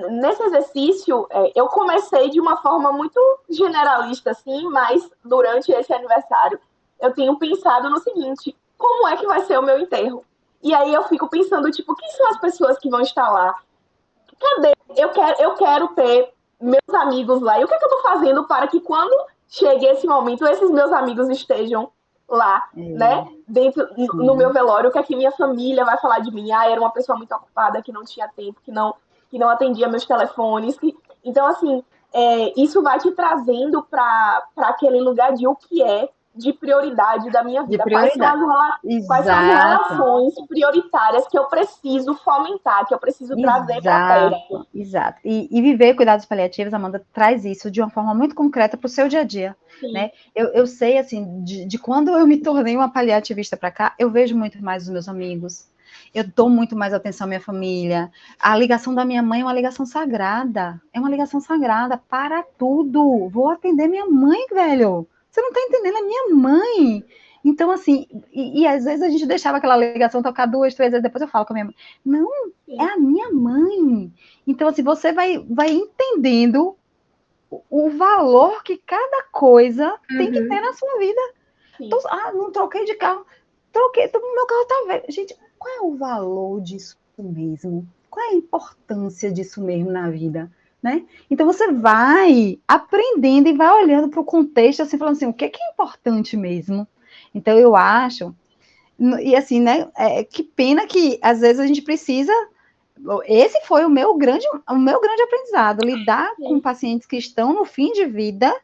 nesse exercício, eu comecei de uma forma muito generalista, assim, mas durante esse aniversário, eu tenho pensado no seguinte, como é que vai ser o meu enterro? E aí eu fico pensando, tipo, quem são as pessoas que vão estar lá? Cadê? Eu quero ter meus amigos lá. E o que é que eu tô fazendo para que quando chegue esse momento, esses meus amigos estejam lá, né? Dentro, no meu velório, o que é que minha família vai falar de mim? Ah, era uma pessoa muito ocupada, que não tinha tempo, que não atendia meus telefones. Então, assim, isso vai te trazendo para aquele lugar de o que é de prioridade da minha vida. Quais são as relações prioritárias que eu preciso fomentar, que eu preciso trazer para perto. Exato. E viver cuidados paliativos, Amanda, traz isso de uma forma muito concreta para o seu dia a dia. Né? Eu sei, assim, de quando eu me tornei uma paliativista para cá, eu vejo muito mais os meus amigos, eu dou muito mais atenção à minha família. A ligação da minha mãe é uma ligação sagrada. É uma ligação sagrada para tudo. Vou atender minha mãe, velho. Você não tá entendendo, é minha mãe. Então, assim, e às vezes a gente deixava aquela ligação tocar 2, 3 vezes, depois eu falo com a minha mãe. Não, é a minha mãe. Então, assim, você vai entendendo o valor que cada coisa tem que ter na sua vida. Então, não troquei de carro. Troquei, meu carro tá velho. Gente, qual é o valor disso mesmo? Qual é a importância disso mesmo na vida? Né? Então você vai aprendendo e vai olhando para o contexto, assim, falando assim, o que é importante mesmo? Então eu acho, e assim, né, que pena que às vezes a gente precisa, esse foi o meu grande aprendizado, lidar com pacientes que estão no fim de vida,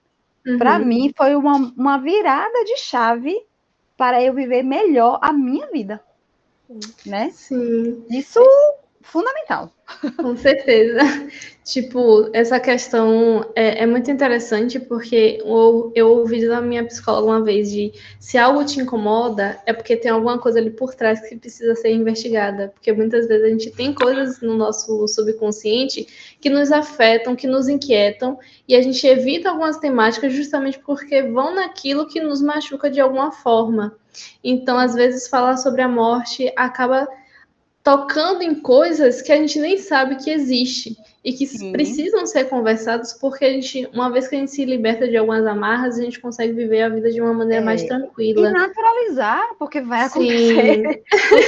Para Uhum. mim, foi uma virada de chave para eu viver melhor a minha vida, né? Sim. Isso fundamental. Com certeza. Tipo, essa questão é muito interessante porque eu ouvi da minha psicóloga uma vez de se algo te incomoda, é porque tem alguma coisa ali por trás que precisa ser investigada. Porque muitas vezes a gente tem coisas no nosso subconsciente que nos afetam, que nos inquietam, e a gente evita algumas temáticas justamente porque vão naquilo que nos machuca de alguma forma. Então, às vezes, falar sobre a morte acaba tocando em coisas que a gente nem sabe que existe e que Sim. precisam ser conversados porque a gente, uma vez que a gente se liberta de algumas amarras, a gente consegue viver a vida de uma maneira mais E tranquila. naturalizar, porque vai acontecer. Sim,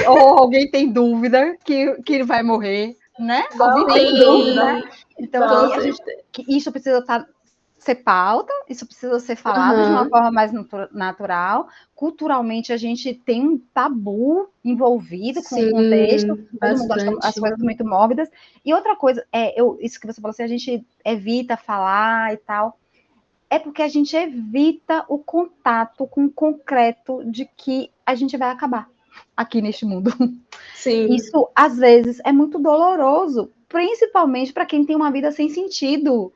Ou alguém tem dúvida que ele vai morrer, né? Alguém Não tem tem dúvida. dúvida. sim, Então, com assim, Não. certeza. isso precisa ser pauta, isso precisa ser falado de uma Aham, forma mais natural. Culturalmente, a gente tem um tabu envolvido com o contexto, sim, todo mundo acha as bastante. coisas muito mórbidas. E outra coisa, isso que você falou, assim, a gente evita falar e tal, é porque a gente evita o contato com o concreto de que a gente vai acabar aqui neste mundo. Sim, Isso, às vezes, é muito doloroso, principalmente para quem tem uma vida sem sentido, uhum,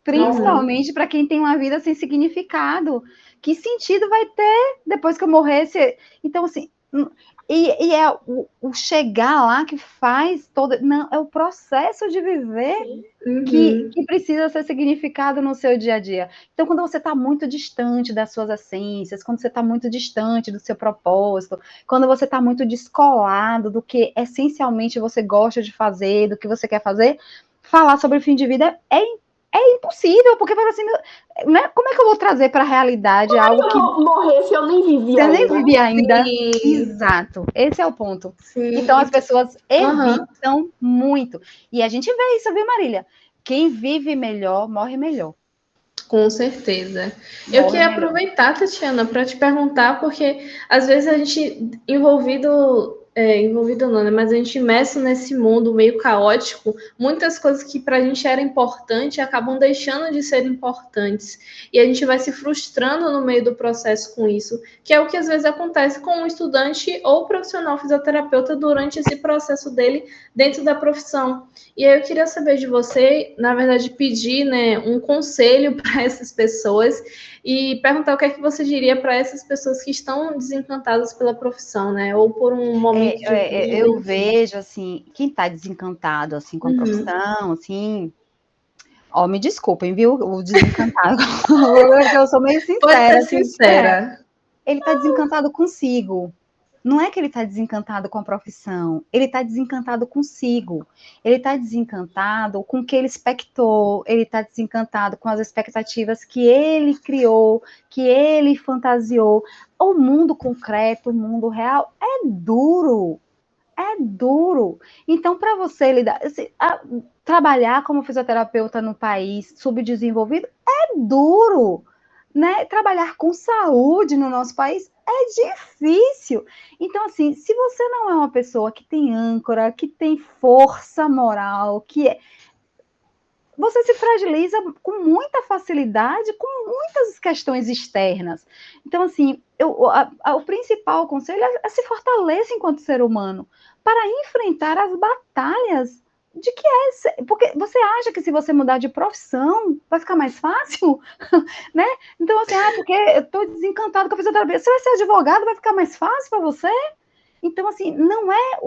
principalmente para quem tem uma vida sem significado. Que sentido vai ter depois que eu morrer? Então, assim, é o chegar lá que faz todo. Não, é o processo de viver Sim. uhum, que precisa ser significado no seu dia a dia. Então, quando você está muito distante das suas essências, quando você está muito distante do seu propósito, quando você está muito descolado do que essencialmente você gosta de fazer, do que você quer fazer, falar sobre o fim de vida é impossível, porque assim, né? Como é que eu vou trazer para a realidade algo Eu que vou morrer se eu nem vivi eu nem ainda. vivi ainda? sim, Exato, esse é o ponto. sim, Então as pessoas aham, evitam muito. E a gente vê isso, viu, Marília? Quem vive melhor, morre melhor. com certeza. Eu Morre queria melhor. aproveitar, Tatiana, para te perguntar, porque às vezes a gente envolvido não, né? Mas a gente imerso nesse mundo meio caótico, muitas coisas que para a gente era importante acabam deixando de ser importantes. E a gente vai se frustrando no meio do processo com isso, que é o que às vezes acontece com um estudante ou profissional fisioterapeuta durante esse processo dele dentro da profissão. E aí eu queria saber de você, na verdade, pedir, né, um conselho para essas pessoas e perguntar o que é que você diria para essas pessoas que estão desencantadas pela profissão, né, ou por um momento de vida, Eu enfim. vejo, assim, quem está desencantado, assim, com a Uhum. profissão, assim, ó, me desculpem, viu, o desencantado, porque eu sou meio Pode sincera, ser assim, sincera. ele está desencantado consigo. Não é que ele está desencantado com a profissão, ele está desencantado consigo. Ele está desencantado com o que ele expectou, ele está desencantado com as expectativas que ele criou, que ele fantasiou. O mundo concreto, o mundo real é duro. É duro. Então, para você lidar, trabalhar como fisioterapeuta no país subdesenvolvido é duro, né? Trabalhar com saúde no nosso país é difícil. Então, assim, se você não é uma pessoa que tem âncora, que tem força moral, você se fragiliza com muita facilidade com muitas questões externas. Então, assim, o principal conselho é se fortaleça enquanto ser humano para enfrentar as batalhas de que é. Porque você acha que se você mudar de profissão vai ficar mais fácil, né? Então, assim, porque eu estou desencantado com a fisioterapia. Você vai ser advogado, vai ficar mais fácil para você? Então, assim, não é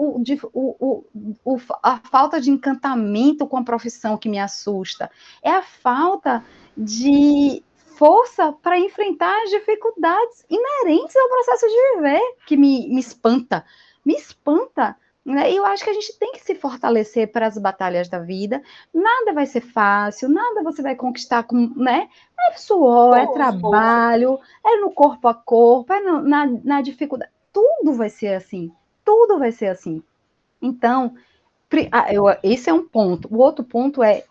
a falta de encantamento com a profissão que me assusta, é a falta de força para enfrentar as dificuldades inerentes ao processo de viver que me espanta. Me espanta. Né? E eu acho que a gente tem que se fortalecer para as batalhas da vida. Nada vai ser fácil, nada você vai conquistar com, né? É suor, é Com esforço. trabalho, é no corpo a corpo, é na dificuldade. Tudo vai ser assim. Tudo vai ser assim. Então, esse é um ponto. O outro ponto é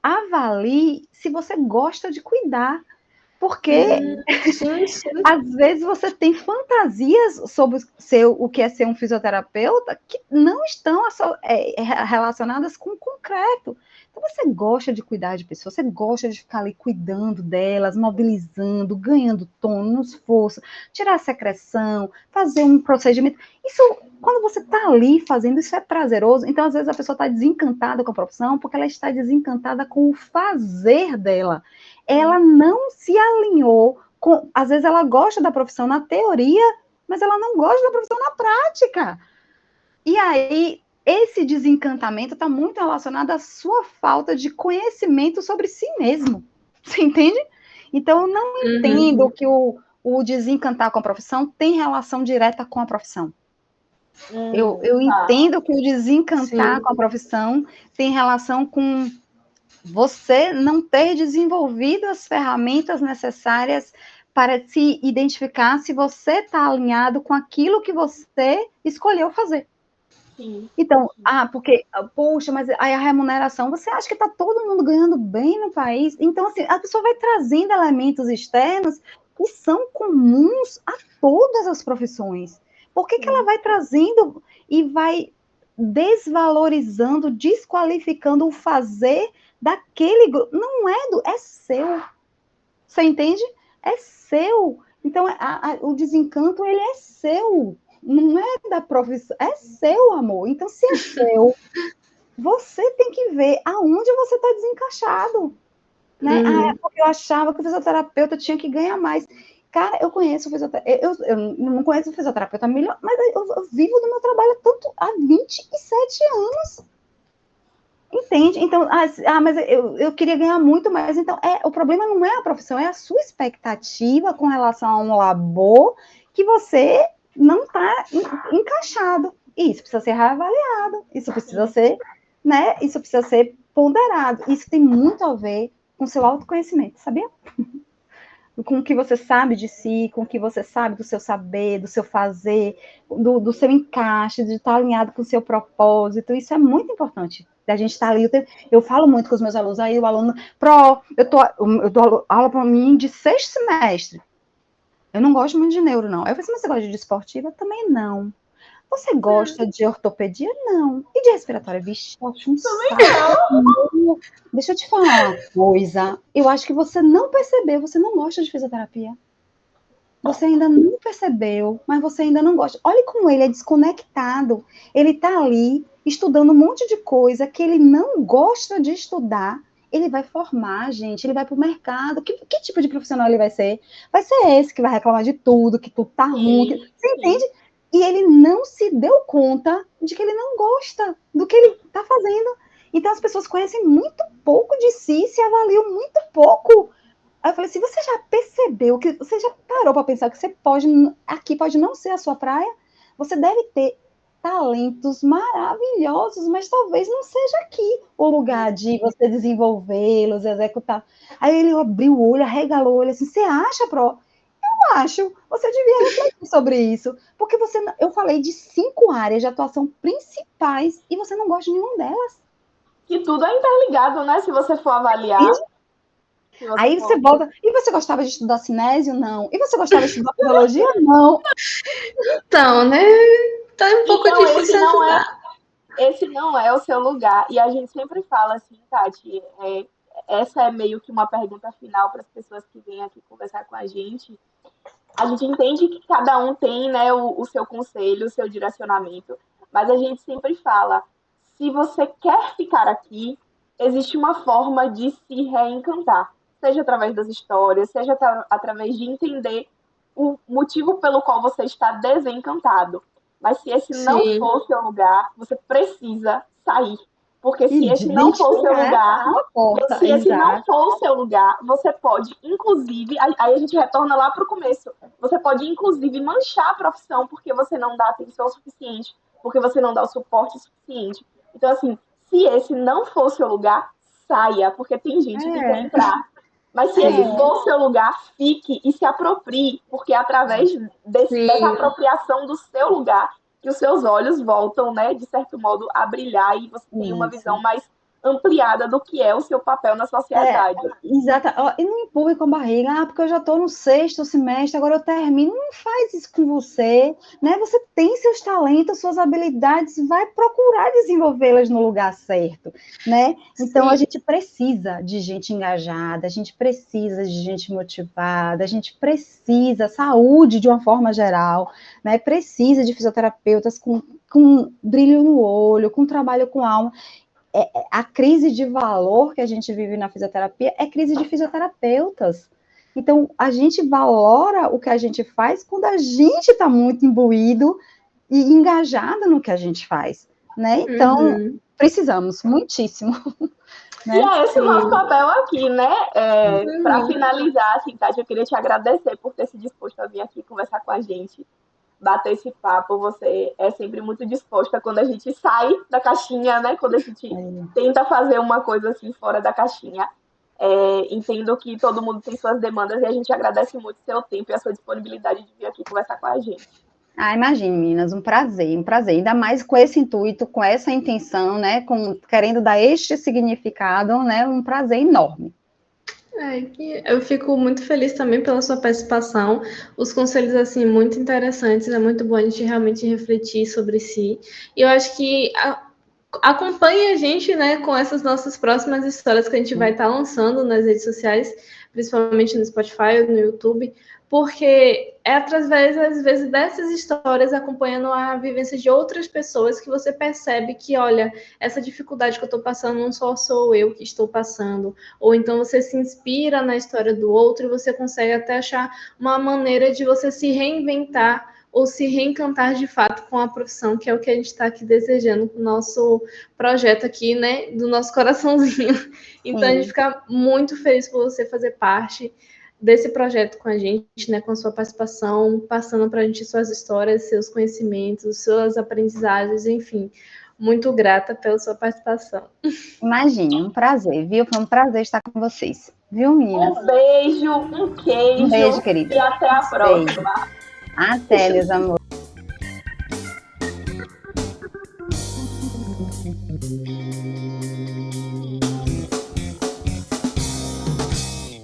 avalie se você gosta de cuidar. Porque Sim, sim. às vezes você tem fantasias sobre o que é ser um fisioterapeuta que não estão relacionadas com o concreto. Então você gosta de cuidar de pessoas, você gosta de ficar ali cuidando delas, mobilizando, ganhando tônus, força, tirar a secreção, fazer um procedimento. Isso, quando você está ali fazendo, isso é prazeroso. Então, às vezes, a pessoa está desencantada com a profissão porque ela está desencantada com o fazer dela. Ela não se alinhou às vezes ela gosta da profissão na teoria, mas ela não gosta da profissão na prática. E aí, esse desencantamento está muito relacionado à sua falta de conhecimento sobre si mesmo. Você entende? Então, eu não entendo que o desencantar com a profissão tem relação direta com a profissão. Eu entendo que o desencantar com a profissão tem relação com você não ter desenvolvido as ferramentas necessárias para se identificar se você está alinhado com aquilo que você escolheu fazer. Sim. Então, porque, poxa, mas aí a remuneração, você acha que está todo mundo ganhando bem no país? Então, assim, a pessoa vai trazendo elementos externos que são comuns a todas as profissões. Por que ela vai trazendo e vai desvalorizando, desqualificando o fazer daquele grupo? Não é seu. Você entende? É seu. Então, o desencanto, ele é seu. Não é da profissão. É seu, amor. Então, se é seu, você tem que ver aonde você está desencaixado. Né? É porque eu achava que o fisioterapeuta tinha que ganhar mais. Cara, eu conheço o fisioterapeuta. Eu não conheço o fisioterapeuta melhor, mas eu vivo do meu trabalho há 27 anos. Entende? Então, mas eu queria ganhar muito mais. Então, o problema não é a profissão, é a sua expectativa com relação a um labor que você não está encaixado. E isso precisa ser reavaliado, isso precisa ser, né? Isso precisa ser ponderado. Isso tem muito a ver com seu autoconhecimento, sabia? Com o que você sabe de si, com o que você sabe do seu saber, do seu fazer, do seu encaixe, de estar alinhado com o seu propósito. Isso é muito importante. A gente estar ali. Eu falo muito com os meus alunos, aí o aluno, eu dou aula para mim de 6º semestre. Eu não gosto muito de neuro, não. Eu falei assim, mas você gosta de esportiva? Também não. Você gosta de ortopedia? Não. E de respiratória? Vixe, eu acho um saco. Deixa eu te falar uma coisa. Eu acho que você não percebeu, você não gosta de fisioterapia. Você ainda não percebeu, mas você ainda não gosta. Olha como ele é desconectado. Ele tá ali estudando um monte de coisa que ele não gosta de estudar. Ele vai formar, gente, ele vai pro mercado. Que tipo de profissional ele vai ser? Vai ser esse que vai reclamar de tudo, que tudo tá ruim. Você entende? E ele não se deu conta de que ele não gosta do que ele está fazendo. Então, as pessoas conhecem muito pouco de si, se avaliam muito pouco. Aí eu falei assim, você já percebeu, que você já parou para pensar que aqui pode não ser a sua praia? Você deve ter talentos maravilhosos, mas talvez não seja aqui o lugar de você desenvolvê-los, executar. Aí ele abriu o olho, arregalou o olho assim, você acha, Pro? Acho, você devia refletir sobre isso, porque eu falei de 5 áreas de atuação principais e você não gosta de nenhuma delas. Que tudo é interligado, né? Se você for avaliar. Aí você volta, e você gostava de estudar cinésio? Não. E você gostava de estudar biologia? Não. Então, né? Tá um pouco difícil ajudar. Esse não é o seu lugar. E a gente sempre fala assim, Tati, essa é meio que uma pergunta final para as pessoas que vêm aqui conversar com a gente. A gente entende que cada um tem, né, o seu conselho, o seu direcionamento, mas a gente sempre fala, se você quer ficar aqui, existe uma forma de se reencantar, seja através das histórias, seja através de entender o motivo pelo qual você está desencantado. Mas se esse não for o seu lugar, você precisa sair. Porque se esse não for o seu lugar, se esse não for o seu lugar, você pode, inclusive, aí a gente retorna lá para o começo, você pode, inclusive, manchar a profissão porque você não dá atenção suficiente, porque você não dá o suporte suficiente. Então, assim, se esse não for o seu lugar, saia, porque tem gente que quer entrar. Mas se esse for o seu lugar, fique e se aproprie, porque é através dessa apropriação do seu lugar que os seus olhos voltam, né, de certo modo, a brilhar e você tem uma visão mais ampliada do que é o seu papel na sociedade. Exato. E não empurre com a barriga, porque eu já estou no 6º semestre, agora eu termino. Não faz isso com você, né? Você tem seus talentos, suas habilidades, vai procurar desenvolvê-las no lugar certo, né? Então, a gente precisa de gente engajada, a gente precisa de gente motivada, a gente precisa, saúde de uma forma geral, né? Precisa de fisioterapeutas com brilho no olho, com trabalho com alma. A crise de valor que a gente vive na fisioterapia é crise de fisioterapeutas. Então, a gente valora o que a gente faz quando a gente está muito imbuído e engajado no que a gente faz, né? Então, precisamos muitíssimo. Né? E é esse o nosso papel aqui, né? Para finalizar, assim, Tati, eu queria te agradecer por ter se disposto a vir aqui conversar com a gente, bater esse papo. Você é sempre muito disposta quando a gente sai da caixinha, né? Quando a gente tenta fazer uma coisa assim fora da caixinha. Entendo que todo mundo tem suas demandas e a gente agradece muito o seu tempo e a sua disponibilidade de vir aqui conversar com a gente. Imagine, meninas, um prazer, ainda mais com esse intuito, com essa intenção, né, querendo dar este significado, né, um prazer enorme. Eu fico muito feliz também pela sua participação, os conselhos, assim, muito interessantes, é muito bom a gente realmente refletir sobre si, e eu acho que acompanhe a gente, né, com essas nossas próximas histórias que a gente vai estar lançando nas redes sociais, principalmente no Spotify ou no YouTube, porque é através, às vezes, dessas histórias, acompanhando a vivência de outras pessoas, que você percebe que, olha, essa dificuldade que eu estou passando não só sou eu que estou passando, ou então você se inspira na história do outro e você consegue até achar uma maneira de você se reinventar ou se reencantar de fato com a profissão, que é o que a gente está aqui desejando com o nosso projeto aqui, né, do nosso coraçãozinho. Então, a gente fica muito feliz por você fazer parte desse projeto com a gente, né, com a sua participação, passando para a gente suas histórias, seus conhecimentos, suas aprendizagens, enfim. Muito grata pela sua participação. Imagine, um prazer, viu? Foi um prazer estar com vocês. Viu, meninas? Um beijo, um queijo. Um beijo, querida. E até a próxima. Até, meus amores.